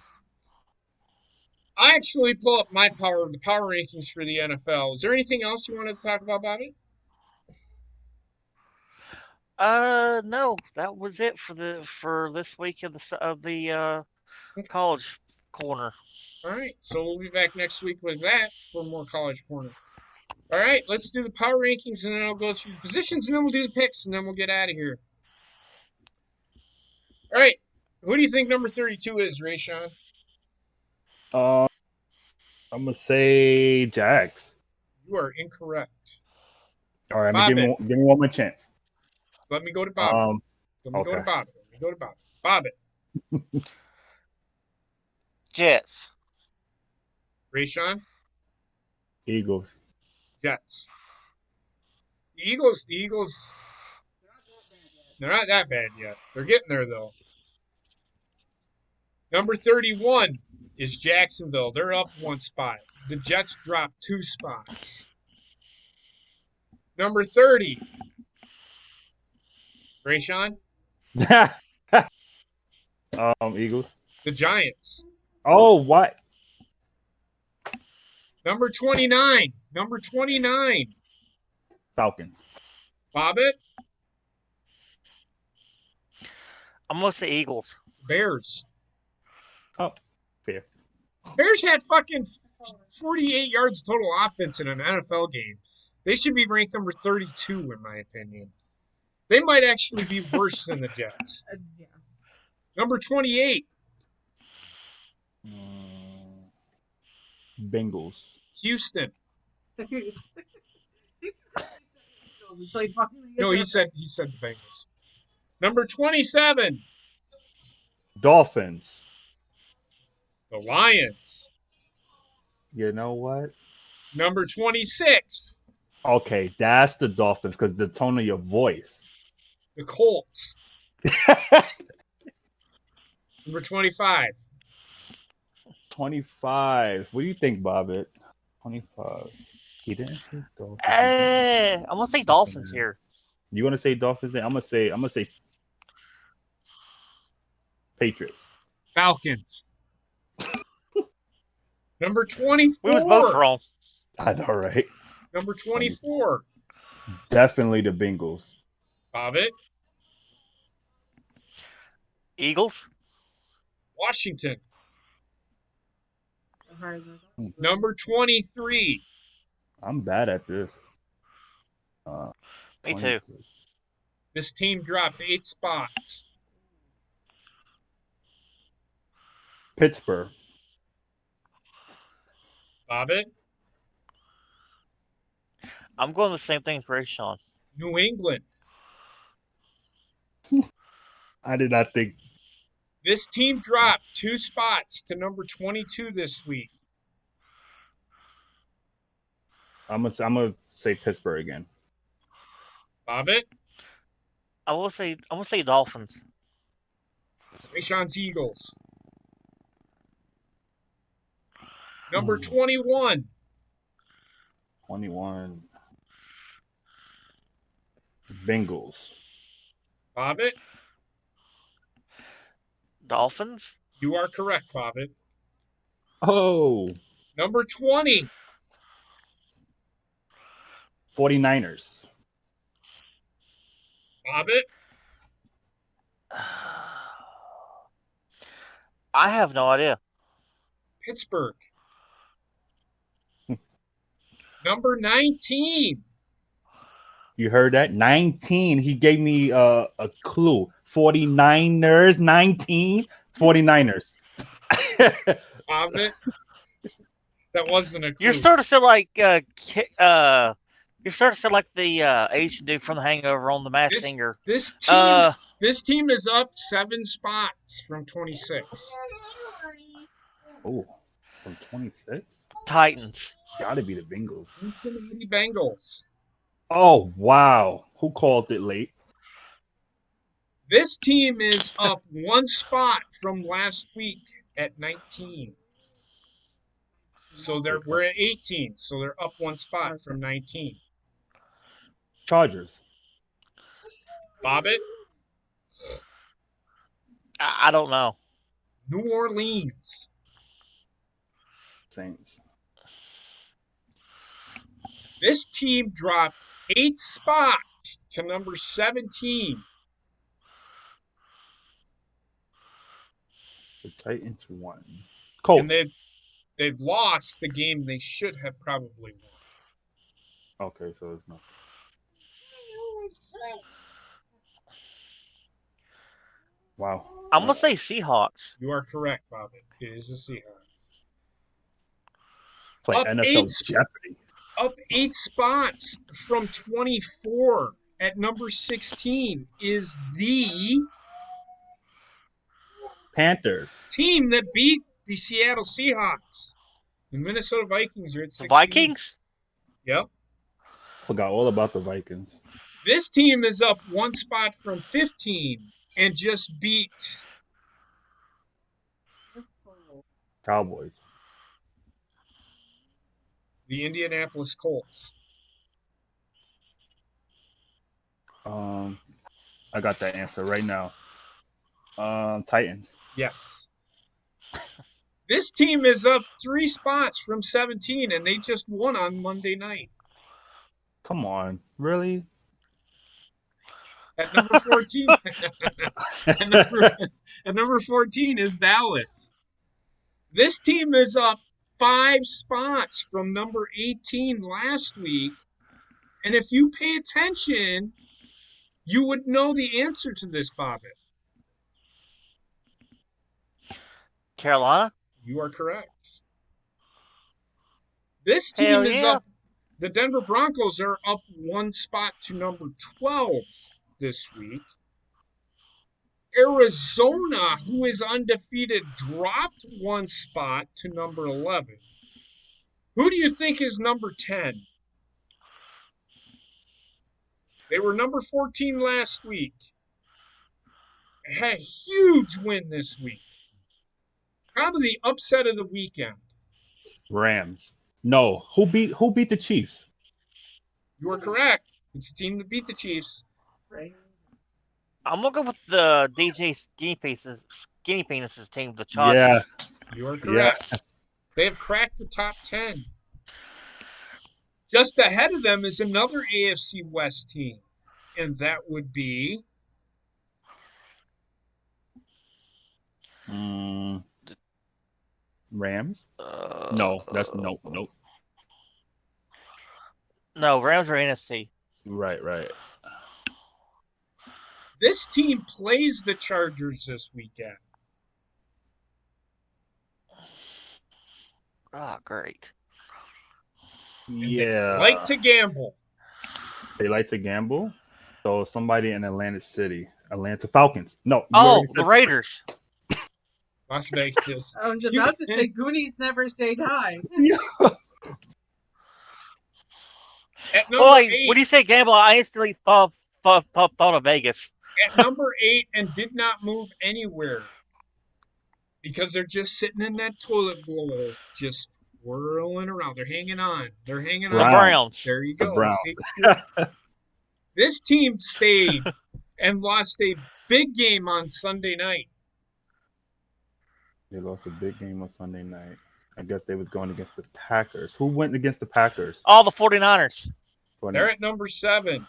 I actually pull up the power rankings for the NFL. Is there anything else you wanted to talk about it? No, that was it for this week of the college corner. All right, so we'll be back next week with that for more college corner. All right, let's do the power rankings, and then I'll go through the positions, and then we'll do the picks, and then we'll get out of here. All right, who do you think number 32 is, Rayshawn? I'm gonna say Jags. You are incorrect. All right, give me one more chance. Let me go to Bob. Go to Bob. Bobbit. Jets. Rayshawn? Eagles. Jets. The Eagles, they're not that bad yet. They're getting there, though. Number 31 is Jacksonville. They're up one spot. The Jets dropped 2 spots. Number 30. Rayshawn? Eagles. The Giants. Oh, what? Number 29. Falcons. Bobbit? I'm going to say Eagles. Bears. Oh, fair. Bears had fucking 48 yards total offense in an NFL game. They should be ranked number 32, in my opinion. They might actually be worse than the Jets. Yeah. Number 28. Bengals. Houston. No, he said the Bengals. Number 27. Dolphins. The Lions. You know what? Number 26. Okay, that's the Dolphins because the tone of your voice. The Colts. Number 25. 25. What do you think, Bobbit? 25. He didn't say Dolphins. I'm gonna say Dolphins here. You gonna say Dolphins? Then I'm gonna say Patriots. Falcons. Number 24. We was both wrong. I know, right? Number 24. Definitely the Bengals. Bobbit. Eagles. Washington. Number 23. I'm bad at this. Me too. This team dropped 8 spots. Pittsburgh. Bobbit. I'm going the same thing as Rayshawn. New England. I did not think. This team dropped 2 spots to number 22 this week. I'm gonna say Pittsburgh again. Bobbit. I'm gonna say Dolphins. Rayshawn's Eagles. Number 21. 21. Bengals. Bobbit, Dolphins. you are correct, Bobbit. Oh, Number 20. 49ers. Bobbit, I have no idea. Pittsburgh. Number 19. You heard that? 19. He gave me a clue. 49ers, 19. 49ers. Bobbit. That wasn't a clue. You're starting to sound like you're starting to sound like the Asian dude from The Hangover on The Masked Singer. This team is up 7 spots from 26. Oh, from 26? Titans. Gotta be the Bengals. Cincinnati Bengals. Oh, wow. Who called it late? This team is up 1 spot from last week at 19. So we're at 18. So they're up 1 spot from 19. Chargers. Bobbit, I don't know. New Orleans. Saints. This team dropped 8 spots to number 17. The Titans won. Colts. And they've lost the game they should have probably won. Okay, so it's not. Wow. I'm gonna say Seahawks. You are correct, Bobbit. It is the Seahawks. Play Up NFL Jeopardy. Up 8 spots from 24 at number 16 is the Panthers. team that beat the Seattle Seahawks. The Minnesota Vikings are at 16. The Vikings? Yep. Forgot all about the Vikings. This team is up 1 spot from 15 and just beat Cowboys. the Indianapolis Colts. I got that answer right now. Titans. Yes. This team is up 3 spots from 17, and they just won on Monday night. Come on, really? At number 14, at number 14 is Dallas. This team is up 5 spots from number 18 last week. And if you pay attention, you would know the answer to this, Bobbit. Carolina? You are correct. This Hell team is yeah. up. The Denver Broncos are up 1 spot to number 12 this week. Arizona, who is undefeated, dropped 1 spot to number 11. Who do you think is number 10? They were number 14 last week. They had a huge win this week. Probably the upset of the weekend. Rams. No. Who beat the Chiefs? You are correct. It's the team that beat the Chiefs. I'm gonna go with the DJ Skinny Penis's team, the Chargers. Yeah. You are correct. They have cracked the top 10. Just ahead of them is another AFC West team, and that would be Rams? No, that's nope. No, Rams are NFC. Right. this team plays the Chargers this weekend. Oh, great. Yeah. They like to gamble. They like to gamble. So somebody in Atlantic City. Atlanta Falcons. No. you Oh, already said the Raiders. Las Vegas. I was about to say Goonies never say die. At number Oh, wait, 8, when you say gamble, I instantly thought of Vegas. at number 8 and did not move anywhere because they're just sitting in that toilet bowl, just Whirling around. They're hanging on. They're hanging The on. Browns. There you The go. Browns. See? This team stayed and lost a big game on Sunday night. They lost a big game on Sunday night. I guess they was going against the Packers. Who went against the Packers? All the 49ers. They're at number 7,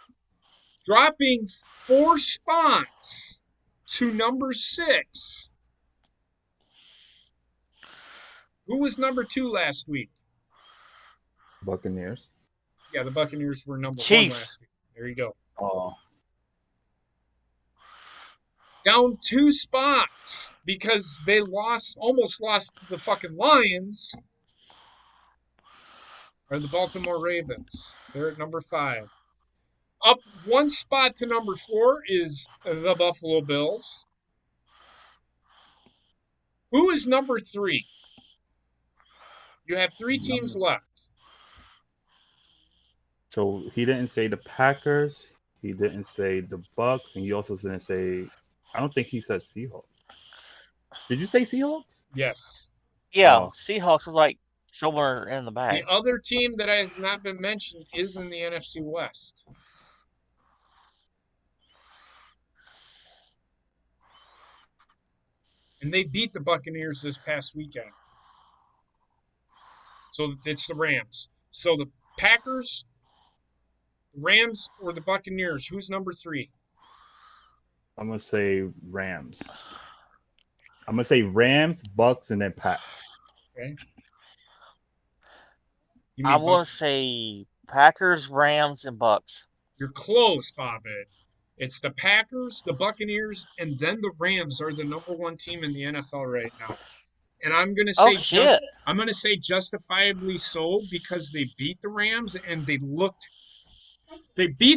dropping 4 spots to number 6. Who was number 2 last week? Buccaneers. Yeah, the Buccaneers were number 1 Chiefs. last week. There you go. Oh, Down 2 spots because they almost lost to the fucking Lions. Or the Baltimore Ravens. They're at number 5. Up 1 spot to number 4 is the Buffalo Bills. Who is number 3? You have 3 teams left. so he didn't say the Packers. He didn't say the Bucks, and he also didn't say. I don't think he said Seahawks. Did you say Seahawks? Yes. Yeah, Oh. Seahawks was like somewhere in the back. The other team that has not been mentioned is in the NFC West. And they beat the Buccaneers this past weekend. So it's the Rams. So the Packers, Rams, or the Buccaneers, who's number 3? I'm gonna say Rams. I'm gonna say Rams, Bucks, and then Pats. Okay. I want to say Packers, Rams, and Bucks. You're close, Bobbit. It's the Packers, the Buccaneers, and then the Rams are the number 1 team in the NFL right now. And I'm gonna say I'm gonna say justifiably so because they beat the Rams and they beat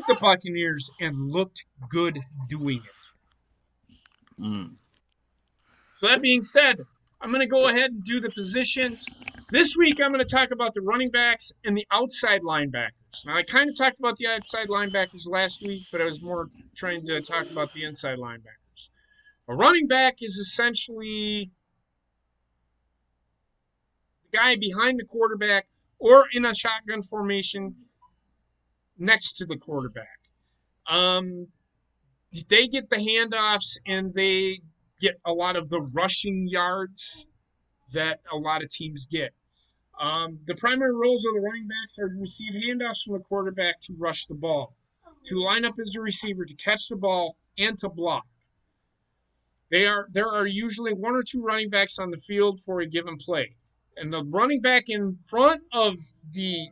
the Buccaneers and looked good doing it. Mm. So that being said, I'm gonna go ahead and do the positions. This week I'm gonna talk about the running backs and the outside linebackers. Now I kind of talked about the outside linebackers last week, but I was more trying to talk about the inside linebackers. A running back is essentially the guy behind the quarterback or in a shotgun formation next to the quarterback. They get the handoffs and they get a lot of the rushing yards that a lot of teams get. The primary roles of the running backs are to receive handoffs from the quarterback to rush the ball, to line up as a receiver, to catch the ball, and to block. There are usually 1 or 2 running backs on the field for a given play. And the running back in front of the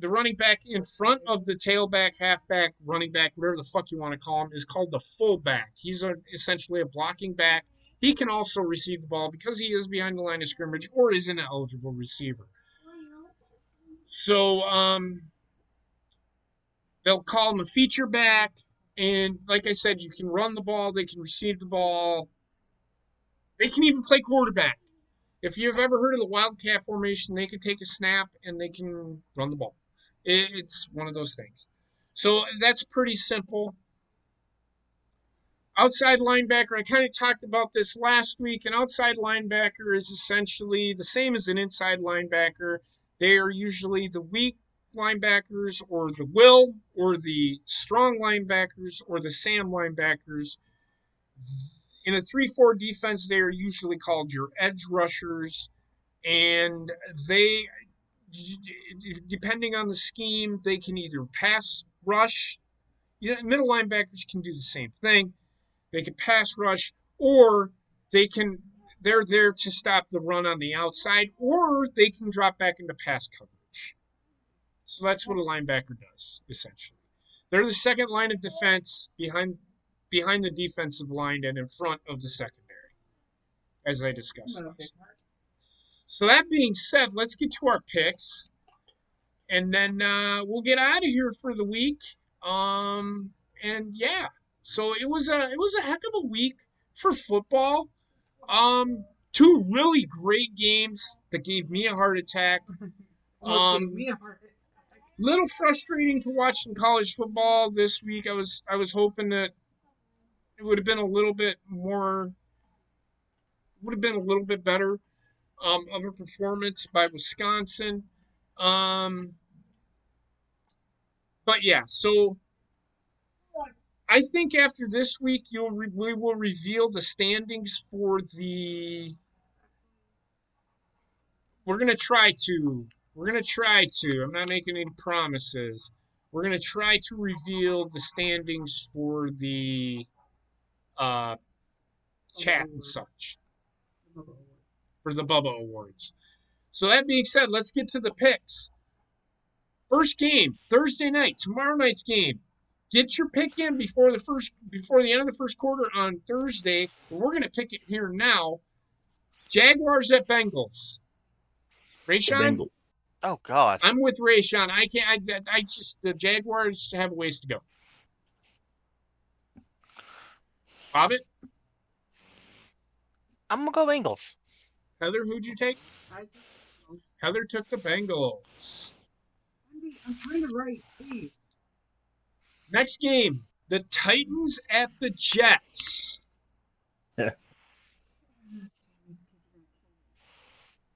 running back in front of the tailback, halfback, running back, whatever the fuck you want to call him, is called the fullback. He's essentially a blocking back. He can also receive the ball because he is behind the line of scrimmage or is an eligible receiver. So they'll call him a feature back. And like I said, you can run the ball. They can receive the ball. They can even play quarterback. If you've ever heard of the Wildcat formation, they can take a snap and they can run the ball. It's one of those things. So that's pretty simple. Outside linebacker, I kind of talked about this last week. An outside linebacker is essentially the same as an inside linebacker. They are usually the weak linebackers or the will or the strong linebackers or the Sam linebackers. In a 3-4 defense, they are usually called your edge rushers, and they, depending on the scheme, they can either pass rush. Middle linebackers can do the same thing. They can pass rush, or they're there to stop the run on the outside, or they can drop back into pass coverage. So that's what a linebacker does, essentially. They're the second line of defense behind the defensive line and in front of the secondary, as I discussed. So that being said, let's get to our picks, and then we'll get out of here for the week. And yeah, so it was a heck of a week for football. 2 really great games that gave me a heart attack. Little frustrating to watch some college football this week. I was hoping that it would have been a little bit better. of a performance by Wisconsin. But yeah, so I think after this week, we will reveal the standings for the. We're gonna try to. We're gonna try to. I'm not making any promises. We're gonna try to reveal the standings for the uh, chat and such for the Bubba Awards. So that being said, let's get to the picks. First game, Thursday night, tomorrow night's game. Get your pick in before the end of the first quarter on Thursday. We're gonna pick it here now. Jaguars at Bengals. The Rayshawn? Bengals. Oh God. I'm with Rayshawn. I can't. I just the Jaguars have a ways to go. Bobbitt? I'm gonna go Bengals. Heather, who'd you take? Heather took the Bengals. I'm trying to write, please. Next game, the Titans at the Jets.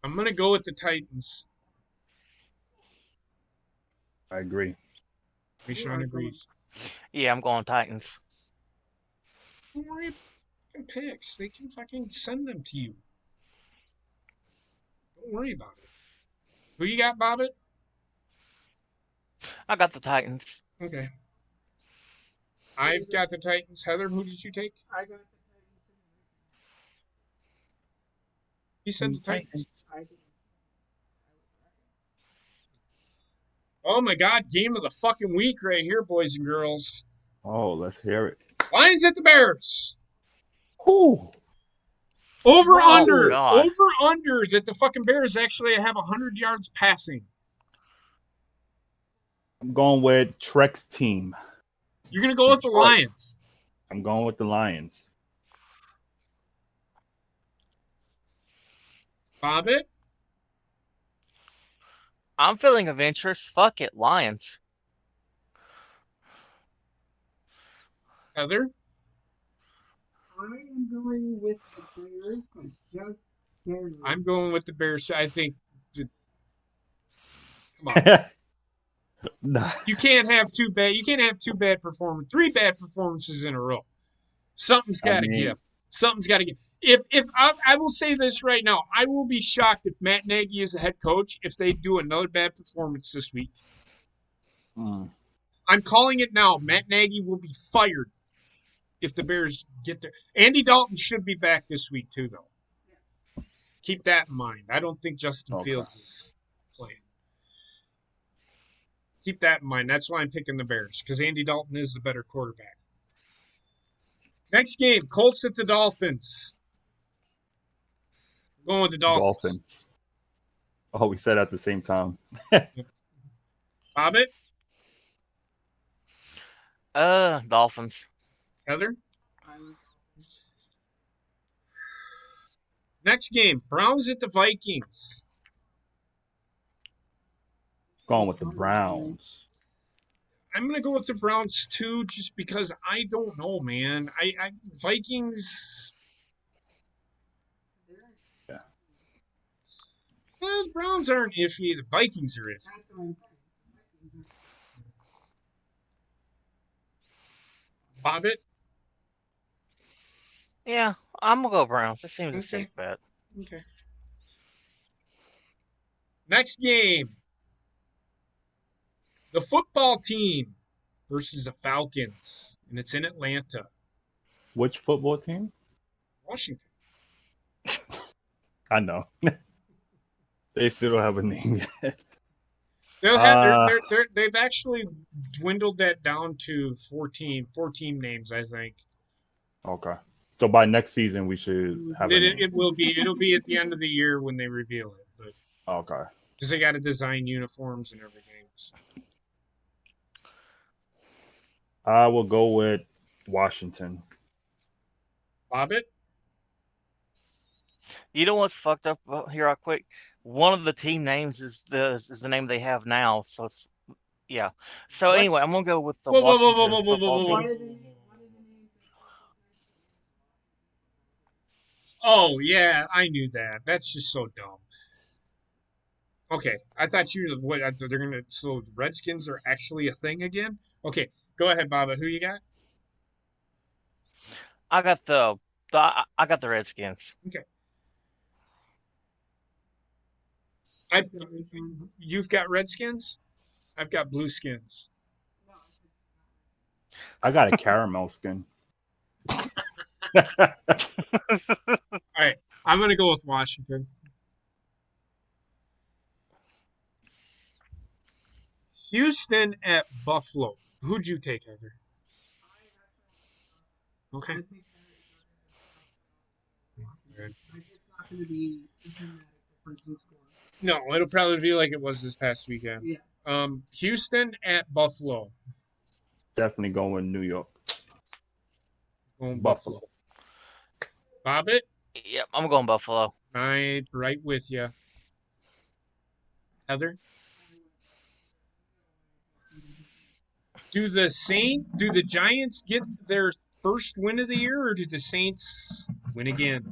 I'm gonna go with the Titans. I agree. Rayshawn agrees. Yeah, I'm going Titans. Don't worry about picks. They can fucking send them to you. Don't worry about it. Who you got, Bobbitt? I got the Titans. Okay. I've got the Titans. Heather, who did you take? I got the He said the Titans. Titans. Oh my God, game of the fucking week right here, boys and girls. Oh, let's hear it. Lions at the Bears. Who? Over Oh, under. God. Over under that the fucking Bears actually have 100 yards passing. I'm going with Trek's team. You're going to go with the Detroit. Lions. I'm going with the Lions. Bobbitt? I'm feeling adventurous. Fuck it, Lions. Heather? I am going with the Bears, but just barely. I'm going with the Bears. I think. Come on. Nah. You can't have two bad performances, 3 bad performances in a row. Something's got to give. Something's got to give. If I will say this right now, I will be shocked if Matt Nagy is the head coach if they do another bad performance this week. I'm calling it now. Matt Nagy will be fired if the Bears get there. Andy Dalton should be back this week too, though. Keep that in mind. I don't think Justin Fields is playing. Keep that in mind. That's why I'm picking the Bears, because Andy Dalton is the better quarterback. Next game, Colts at the Dolphins. I'm going with the Dolphins. Oh, we said at the same time. Bobbitt? Dolphins. Heather? Next game, Browns at the Vikings. Going with the Browns. I'm going to go with the Browns too, just because I don't know, man. Vikings. Yeah. Well, the Browns aren't iffy. The Vikings are iffy. Bobbitt? Yeah, I'm gonna go Browns. That seems a Okay. safe bet. Okay. Next game. The football team versus the Falcons, and it's in Atlanta. Which football team? Washington. I know. They still don't have a name yet. They've actually dwindled that down to 14 names, I think. Okay. So by next season, we should have a name. It'll be at the end of the year when they reveal it, but Okay. because they got to design uniforms and everything. So. I will go with Washington. Bobbitt? You know what's fucked up here, real quick? One of the team names is the name they have now. So it's, yeah. So What? anyway, I'm gonna go with the Whoa, whoa, whoa, Washington whoa, whoa, whoa, football whoa, team. whoa. Oh, yeah, I knew that. That's just so dumb. Okay, I thought they're gonna, so Redskins are actually a thing again? Okay, go ahead, Baba. Who you got? I got I got the Redskins. Okay. I've You've got Redskins? I've got Blueskins. I got a caramel skin. All right, I'm gonna go with Washington. Houston at Buffalo. Who'd you take, Heather? Okay. It's not going to be a dramatic difference in score. No, it'll probably be like it was this past weekend. Yeah. Houston at Buffalo. Definitely going with New York. Going Buffalo. Bobbit? Yep, I'm going Buffalo. Right with you. Heather? Do the Giants get their first win of the year, or do the Saints win again?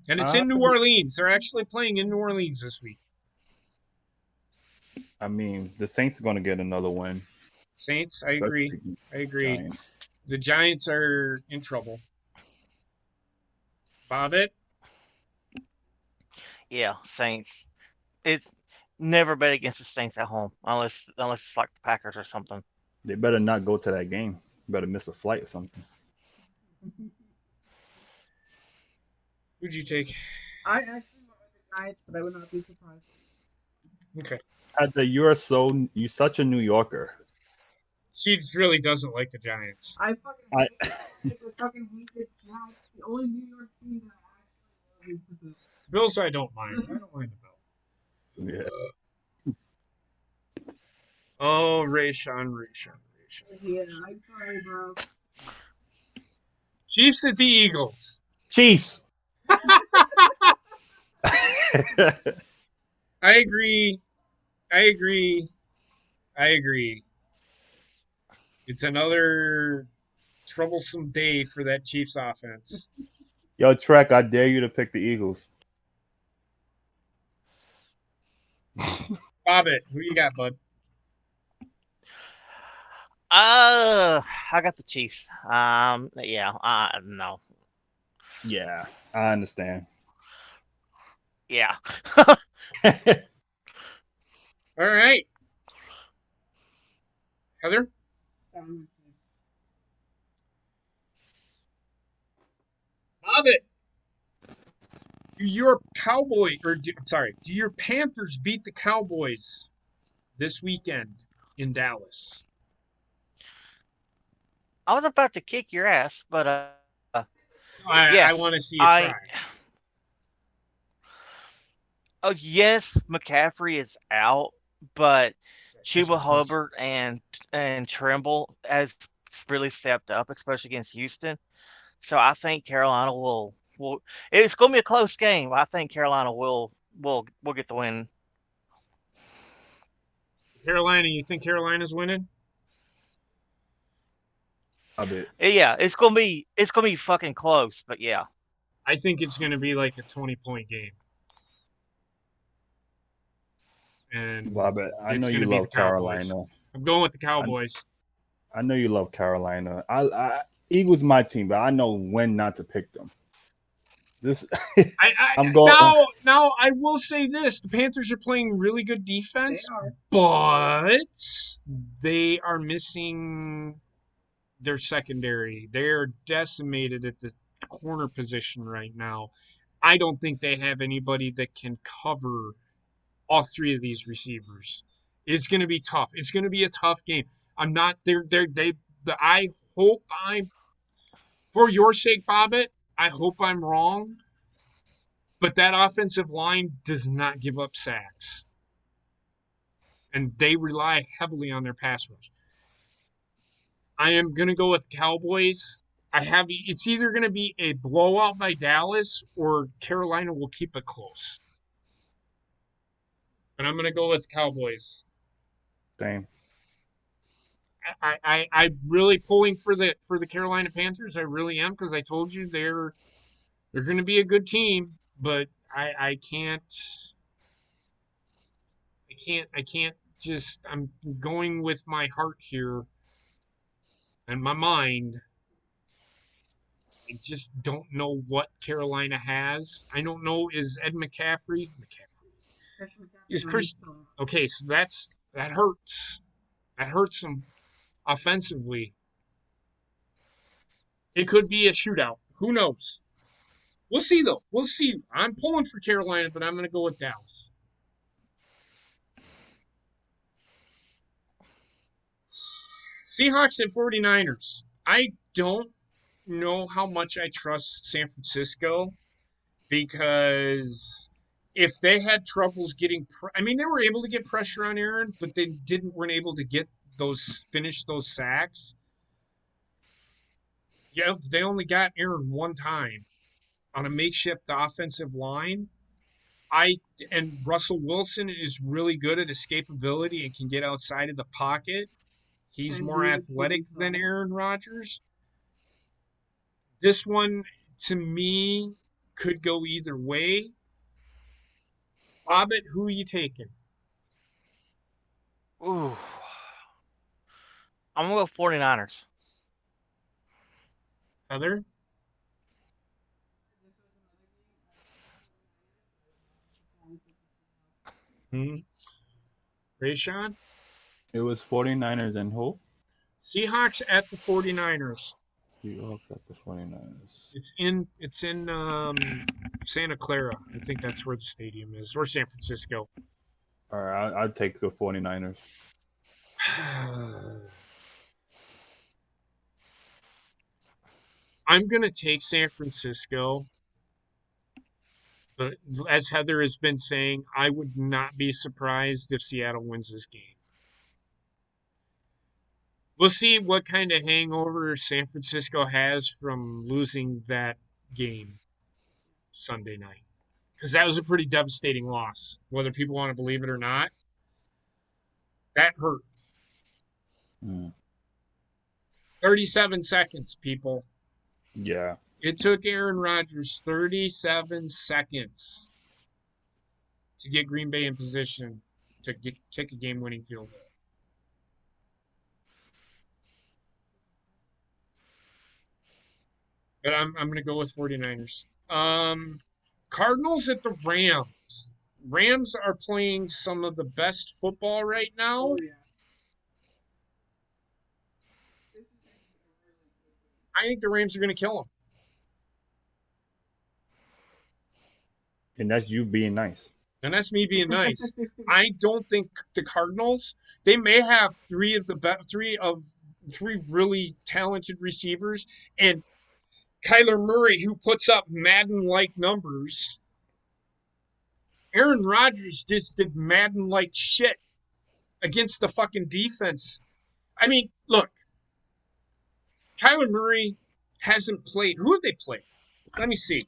And it's in New Orleans. They're actually playing in New Orleans this week. I mean, the Saints are going to get another win. Saints, I agree. Giants. The Giants are in trouble. Bobbit? Yeah, Saints. It's never bet against the Saints at home unless it's like the Packers or something. They better not go to that game. Better miss a flight or something. Who'd you take? I actually went with the Giants, but I would not be surprised. Okay. Heather, you're such a New Yorker. She really doesn't like the Giants. I fucking hate the Giants. The only New York team that I actually love is the Bills. Bills, I don't mind. I don't mind the Bills. Yeah. Oh, Rayshawn. Yeah, I'm sorry, bro. Chiefs at the Eagles. Chiefs. I agree. It's another troublesome day for that Chiefs offense. Yo, Trek, I dare you to pick the Eagles. Bobbit, who you got, bud? I got the Chiefs. No. Yeah, I understand. Yeah. All right. Heather? Bobbit. Do your Panthers beat the Cowboys this weekend in Dallas? I was about to kick your ass, but I want to see you try. Oh yes, McCaffrey is out, but Chuba Hubbard and Trimble has really stepped up, especially against Houston. So I think Carolina will. It's going to be a close game. I think Carolina will get the win. Carolina, you think Carolina's winning? A bit. Yeah, it's gonna be fucking close, but yeah. I think it's gonna be like a 20-point game. And Bobbit, I know you love Carolina. I'm going with the Cowboys. I know you love Carolina. Eagles my team, but I know when not to pick them. I'm going. Now I will say this: the Panthers are playing really good defense, but they are missing their secondary. They are decimated at the corner position right now. I don't think they have anybody that can cover all three of these receivers. It's going to be tough. It's going to be a tough game. I'm not there. I hope for your sake, Bobbit, I hope I'm wrong, but that offensive line does not give up sacks. And they rely heavily on their pass rush. I am going to go with Cowboys. It's either going to be a blowout by Dallas or Carolina will keep it close. But I'm going to go with Cowboys. Same. I'm really pulling for the Carolina Panthers. I really am, because I told you they're They're going to be a good team, but I can't just, I'm going with my heart here and my mind. I just don't know what Carolina has. I don't know. Is Ed McCaffrey? Is Chris? Okay, so that hurts. That hurts them offensively. It could be a shootout. Who knows? We'll see, though. We'll see. I'm pulling for Carolina, but I'm going to go with Dallas. Seahawks and 49ers. I don't know how much I trust San Francisco because if they had troubles getting, they were able to get pressure on Aaron, but they weren't able to get finish those sacks. Yeah, they only got Aaron one time on a makeshift offensive line. And Russell Wilson is really good at escapability and can get outside of the pocket. He's more athletic than Aaron Rodgers. This one, to me, could go either way. Hobbit, who are you taking? Ooh. I'm going to go 49ers. Heather? Rayshawn? It was 49ers and who? Seahawks at the 49ers. Seahawks at the 49ers. It's in Santa Clara. I think that's where the stadium is, or San Francisco. All right, I'll take the 49ers. I'm going to take San Francisco. But as Heather has been saying, I would not be surprised if Seattle wins this game. We'll see what kind of hangover San Francisco has from losing that game Sunday night. Because that was a pretty devastating loss, whether people want to believe it or not. That hurt. 37 seconds, people. Yeah. It took Aaron Rodgers 37 seconds to get Green Bay in position to kick a game-winning field goal. But I'm going to go with 49ers. Cardinals at the Rams. Rams are playing some of the best football right now. Oh, yeah. I think the Rams are going to kill them. And that's you being nice. And that's me being nice. I don't think the Cardinals, they may have three really talented receivers, and Kyler Murray, who puts up Madden-like numbers. Aaron Rodgers just did Madden-like shit against the fucking defense. I mean, look, Kyler Murray hasn't played. Who have they played? Let me see.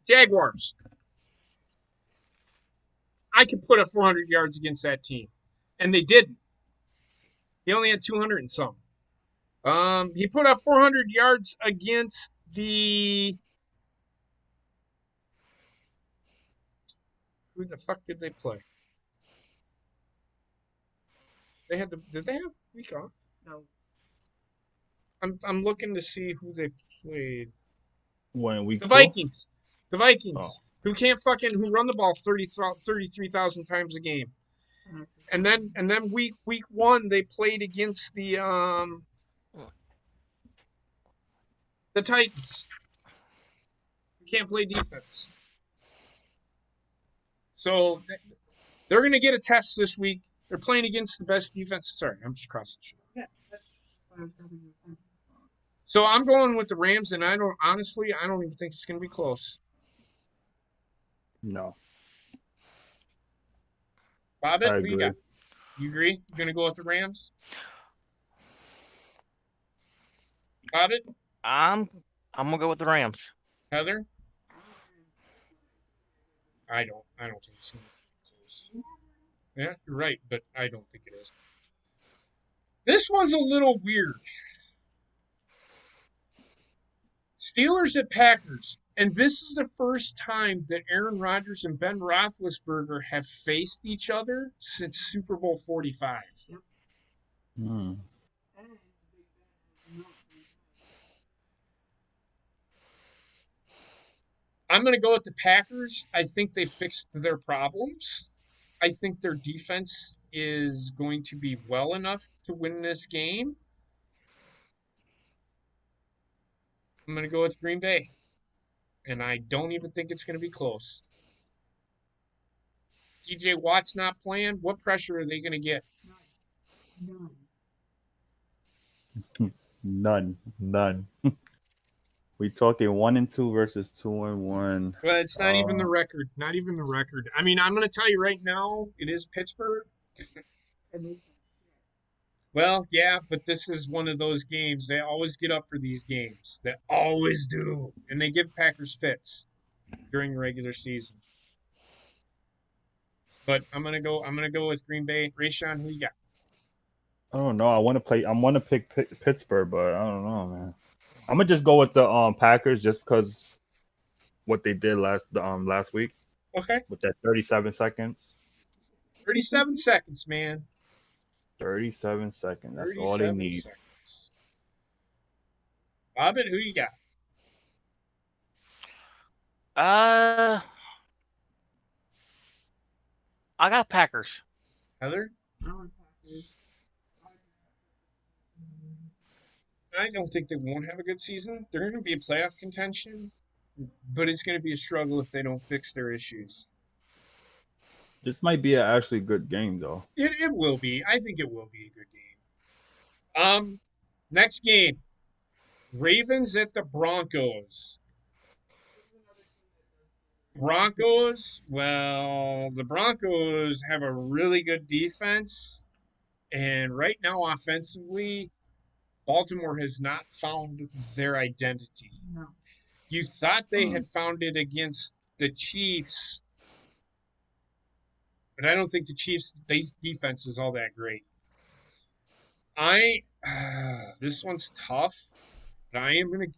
Jaguars. I could put up 400 yards against that team, and they didn't. He only had 200 and some. He put up 400 yards against the. Who the fuck did they play? Did they have week off? No. I'm looking to see who they played. When week The two? Vikings. The Vikings. Oh. Who run the ball 33,000 times a game. And then week one they played against the Titans. You can't play defense. So they're going to get a test this week. They're playing against the best defense. Sorry, I'm just crossing shit. Yes. So I'm going with the Rams, and I don't even think it's going to be close. No. Bobbitt, I who you agree. got? You agree? You're going to go with the Rams? Bobbitt? I'm gonna go with the Rams. Heather? I don't think it's going to be close. Yeah, you're right, but I don't think it is. This one's a little weird. Steelers at Packers. And this is the first time that Aaron Rodgers and Ben Roethlisberger have faced each other since Super Bowl 45. Hmm. I'm going to go with the Packers. I think they fixed their problems. I think their defense is going to be well enough to win this game. I'm going to go with Green Bay. And I don't even think it's going to be close. TJ Watt's not playing. What pressure are they going to get? None. We talking 1-2 versus 2-1. Well, it's not even the record. Not even the record. I mean, I'm going to tell you right now, it is Pittsburgh. Well, yeah, but this is one of those games. They always get up for these games. They always do. And they give Packers fits during the regular season. But I'm gonna go with Green Bay. Rayshawn, who you got? I don't know. I want to pick Pittsburgh, but I don't know, man. I'm gonna just go with the Packers just because what they did last week. Okay. With that 37 seconds. 37 seconds, man. 37 seconds. That's all they need. Seconds. Bobbit, who you got? I got Packers. Heather? I don't think they won't have a good season. They're going to be a playoff contention, but it's going to be a struggle if they don't fix their issues. This might be an actually good game, though. It will be. I think it will be a good game. Next game. Ravens at the Broncos. Well, the Broncos have a really good defense. And right now, offensively, Baltimore has not found their identity. No. You thought they had found it against the Chiefs, but I don't think the Chiefs' defense is all that great. This one's tough, but I am going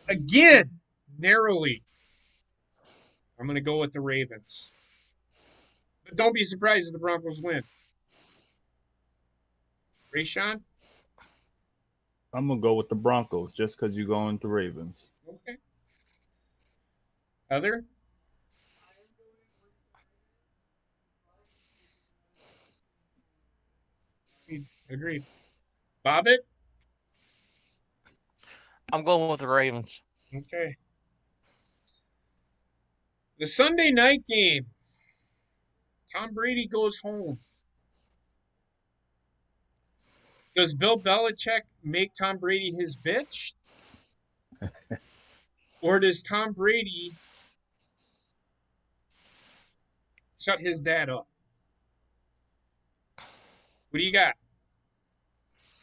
to, again, narrowly, I'm going to go with the Ravens. But don't be surprised if the Broncos win. Rayshawn? I'm gonna go with the Broncos just because you're going to Ravens. Okay. Heather? Agreed. Bobbit? I'm going with the Ravens. Okay. The Sunday night game. Tom Brady goes home. Does Bill Belichick make Tom Brady his bitch? Or does Tom Brady shut his dad up? What do you got?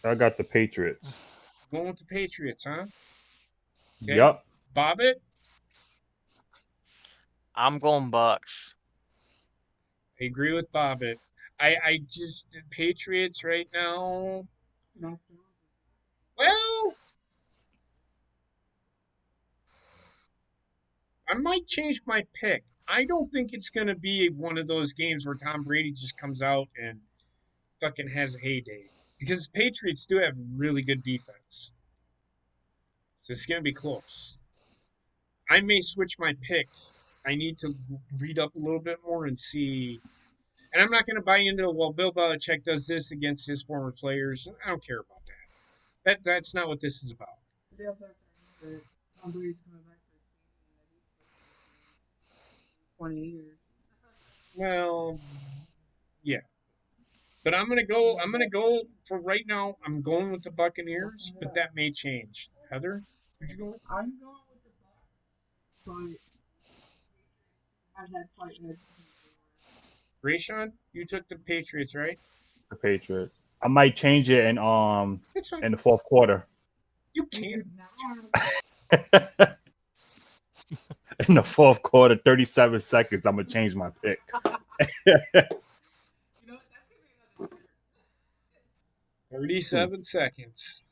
I got the Patriots. Going with the Patriots, huh? Okay. Yep. Bobbit? I'm going Bucks. I agree with Bobbit. I just, Patriots right now. No. Well, I might change my pick. I don't think it's going to be one of those games where Tom Brady just comes out and fucking has a heyday. Because Patriots do have really good defense. So it's going to be close. I may switch my pick. I need to read up a little bit more and see. And I'm not going to buy into, well, Bill Belichick does this against his former players. I don't care about that. That's not what this is about. They also have to remember Tom Brady's coming back for 20 years. Well, yeah. But I'm gonna go for right now. I'm going with the Buccaneers, but that may change. Heather, who'd you go with? I'm going with the Bucks, but have that slight edge. Rayshawn, you took the Patriots, right? The Patriots. I might change it in It's fine. in the fourth quarter. You can't. In the fourth quarter, 37 seconds, I'm gonna change my pick. You know what? That's gonna be another. 37 seconds.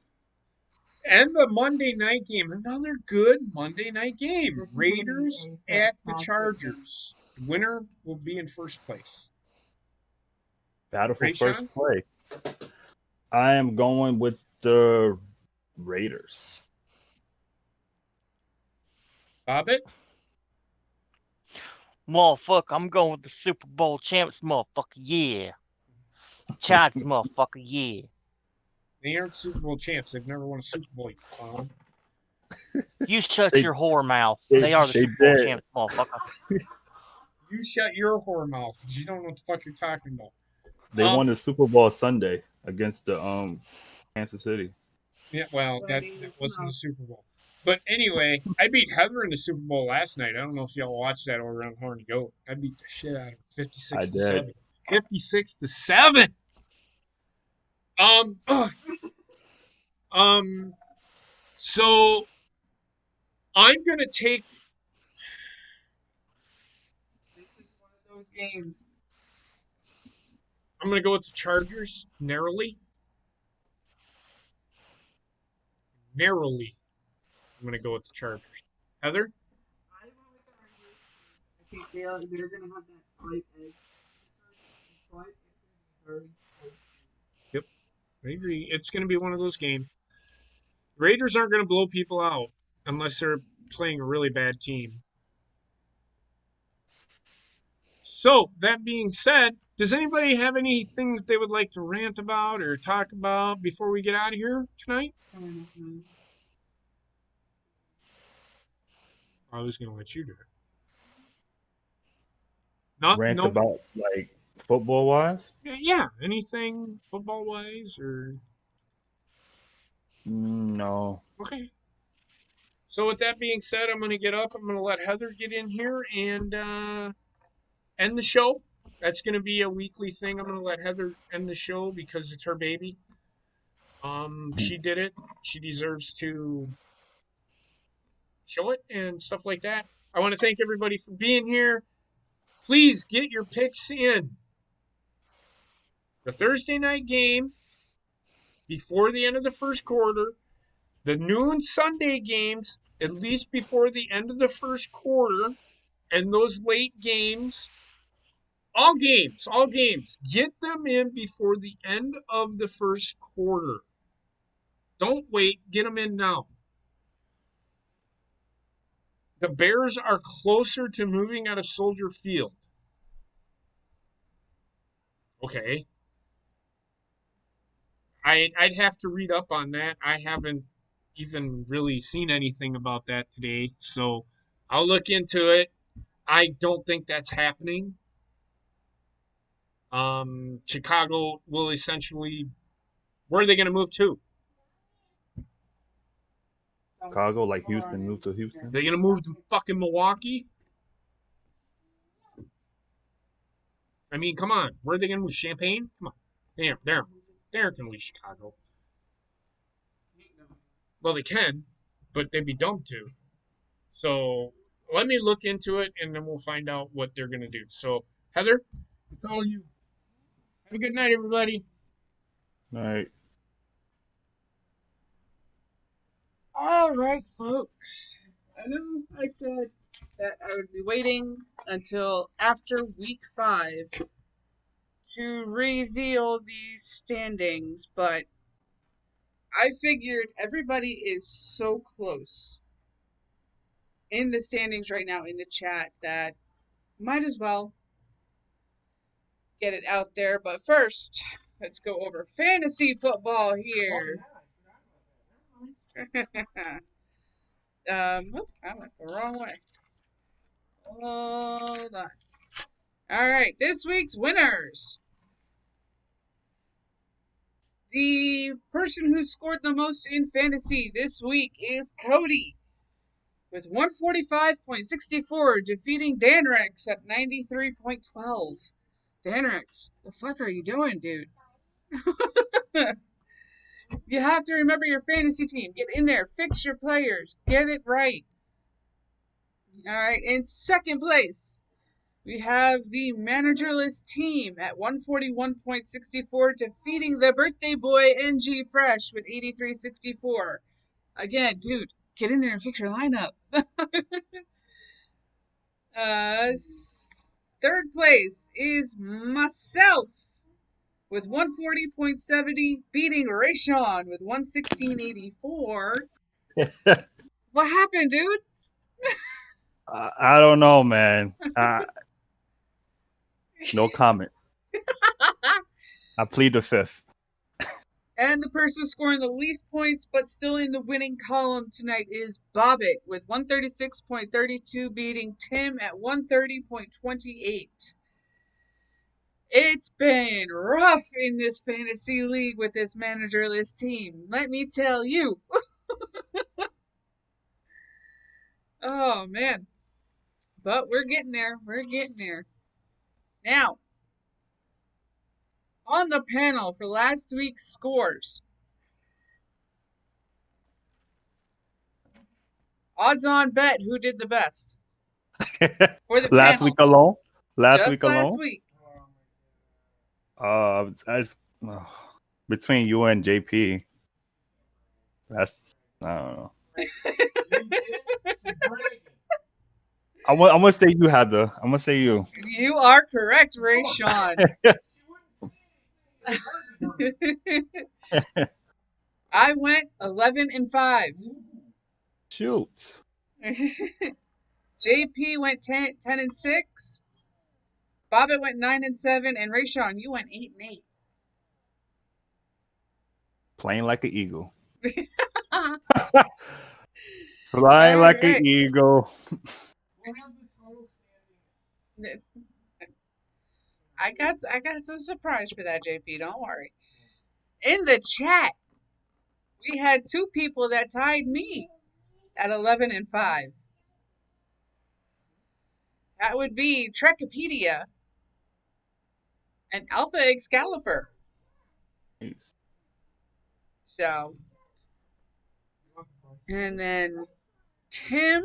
And the Monday night game, another good Monday night game. Raiders at the Chargers. The winner will be in first place. Battle for Right, first Sean? place. I am going with the Raiders. Bobbit? Motherfucker, I'm going with the Super Bowl champs, motherfucker. Yeah. Chargers, motherfucker. Yeah. They aren't Super Bowl champs. They've never won a Super Bowl, you clown. You shut They- your whore mouth. they- They are the they Super Bowl did. champs, motherfucker. You shut your whore mouth because you don't know what the fuck you're talking about. They won the Super Bowl Sunday against the Kansas City. Yeah, well, that wasn't the Super Bowl. But anyway, I beat Heather in the Super Bowl last night. I don't know if y'all watched that over on Horny Goat. I beat the shit out of her, 56 I to did. 7. 56 to 7. So I'm gonna take. This is one of those games. I'm gonna go with the Chargers narrowly. Narrowly, I'm gonna go with the Chargers. Heather? I went with the Raiders. I think they're going to have that slight edge. But it's going to be very close. Yep, I agree. It's gonna be one of those games. Raiders aren't gonna blow people out unless they're playing a really bad team. So, that being said, does anybody have anything that they would like to rant about or talk about before we get out of here tonight? I was going to let you do it. Rant No, about like football wise? yeah, anything football wise or No. okay. So with that being said, I'm going to get up. I'm going to let Heather get in here and end the show. That's going to be a weekly thing. I'm going to let Heather end the show because it's her baby. She did it. She deserves to show it and stuff like that. I want to thank everybody for being here. Please get your picks in. The Thursday night game before the end of the first quarter. The noon Sunday games at least before the end of the first quarter. And those late games. All games. Get them in before the end of the first quarter. Don't wait. Get them in now. The Bears are closer to moving out of Soldier Field. Okay. I'd have to read up on that. I haven't even really seen anything about that today. So I'll look into it. I don't think that's happening. Chicago will essentially, where are they going to move to? Chicago, like Houston, moved to Houston. They're going to move to fucking Milwaukee? I mean, come on. Where are they going to move? Champaign? Come on. They're going to leave Chicago. Well, they can, but they'd be dumb to. So let me look into it, and then we'll find out what they're going to do. So, Heather, it's all you. Have a good night, everybody. All right. All right, folks. I know I said that I would be waiting until after week 5 to reveal these standings, but I figured everybody is so close in the standings right now in the chat that might as well get it out there. But first, let's go over fantasy football here. I went the wrong way. Hold on. All right, this week's winners. The person who scored the most in fantasy this week is Cody with 145.64, defeating Danrex at 93.12. Danrex, the fuck are you doing, dude? You have to remember your fantasy team. Get in there. Fix your players. Get it right. All right. In second place, We have the managerless team at 141.64 defeating the birthday boy NG Fresh with 83.64. Again, dude, get in there and fix your lineup. Third place is myself with 140.70, beating Rayshawn with 116.84. What happened, dude? I don't know, man. No comment. I plead the fifth. And the person scoring the least points but still in the winning column tonight is Bobbitt with 136.32, beating Tim at 130.28. It's been rough in this fantasy league with this managerless team, let me tell you. Oh, man. But we're getting there. We're getting there. Now, on the panel for last week's scores. Odds on bet who did the best for the Last panel. week alone. Just last week. Between you and JP. That's I don't know. I'm gonna say you had the. I'm gonna say you. You are correct, Rayshawn. I went 11-5. Shoot. JP went 10-6. Bobbitt went 9-7, and Rayshawn, you went 8-8. Playing like an eagle. Flying like an eagle. I got some surprise for that, JP. Don't worry. In the chat, we had two people that tied me at 11-5. That would be Trekipedia and Alpha Excalibur. Nice. So, and then Tim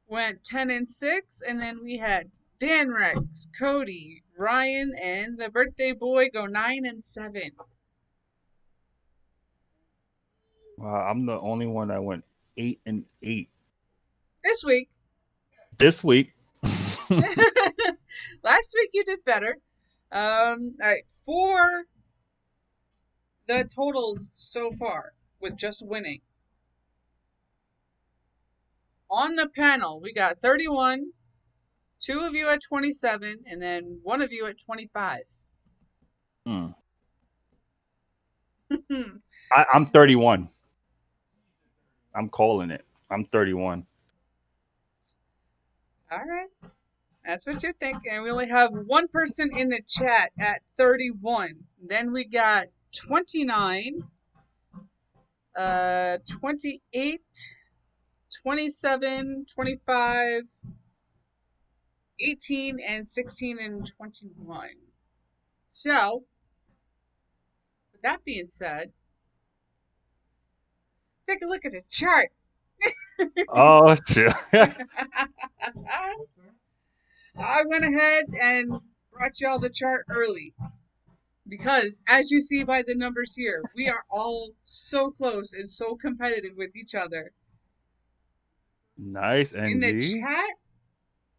went 10-6, and then we had Dan Rex, Cody, Ryan, and the birthday boy go 9-7. Wow, I'm the only one that went 8-8 This week. this week. Last week you did better. All right, for the totals so far with just winning. On the panel, we got 31, two of you at 27, and then one of you at 25. I'm 31. I'm calling it. I'm 31. All right. That's what you're thinking. And we only have one person in the chat at 31. Then we got 29, 28, 27, 25, 18, and 16, and 21. So, with that being said, take a look at the chart. Oh, shit. I went ahead and brought y'all the chart early because, as you see by the numbers here, we are all so close and so competitive with each other. Nice, NG. In the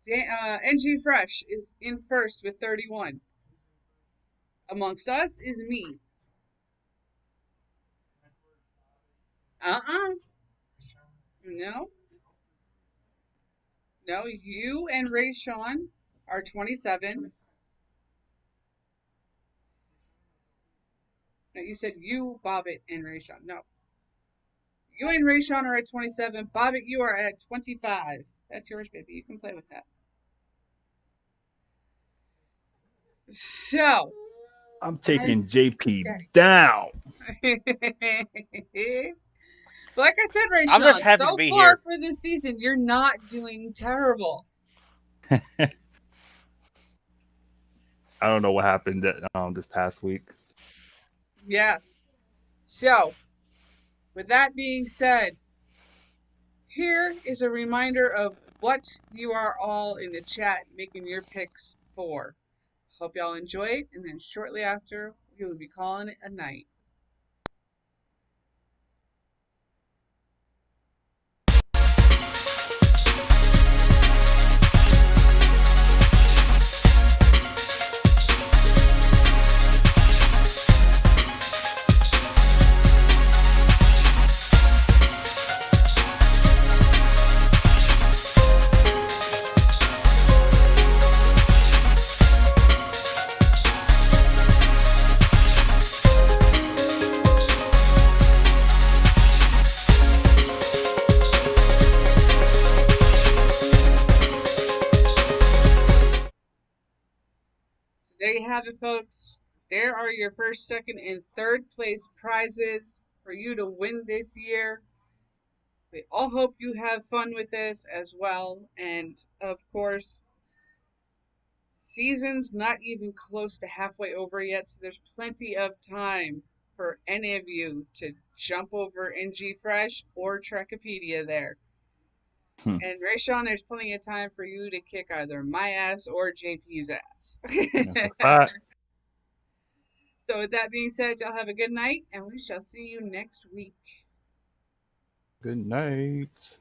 chat, NG Fresh is in first with 31. Amongst us is me. No, you and Rayshawn are 27. No, you said you, Bobbitt, and Rayshawn. No. You and Rayshawn are at 27. Bobbitt, you are at 25. That's yours, baby. You can play with that. So. I'm taking JP down. So, like I said, Rayshawn, I'm just happy so to be far here. for this season, you're not doing terrible. I don't know what happened this past week. Yeah. So, with that being said, here is a reminder of what you are all in the chat making your picks for. Hope y'all enjoy it, and then shortly after, we will be calling it a night. There you have it, folks. There are your first, second, and third place prizes for you to win this year. We all hope you have fun with this as well. And of course, season's not even close to halfway over yet, so there's plenty of time for any of you to jump over NG Fresh or Trekipedia there. And Rayshawn, there's plenty of time for you to kick either my ass or JP's ass. That's a fact. So with that being said, y'all have a good night, and we shall see you next week. Good night.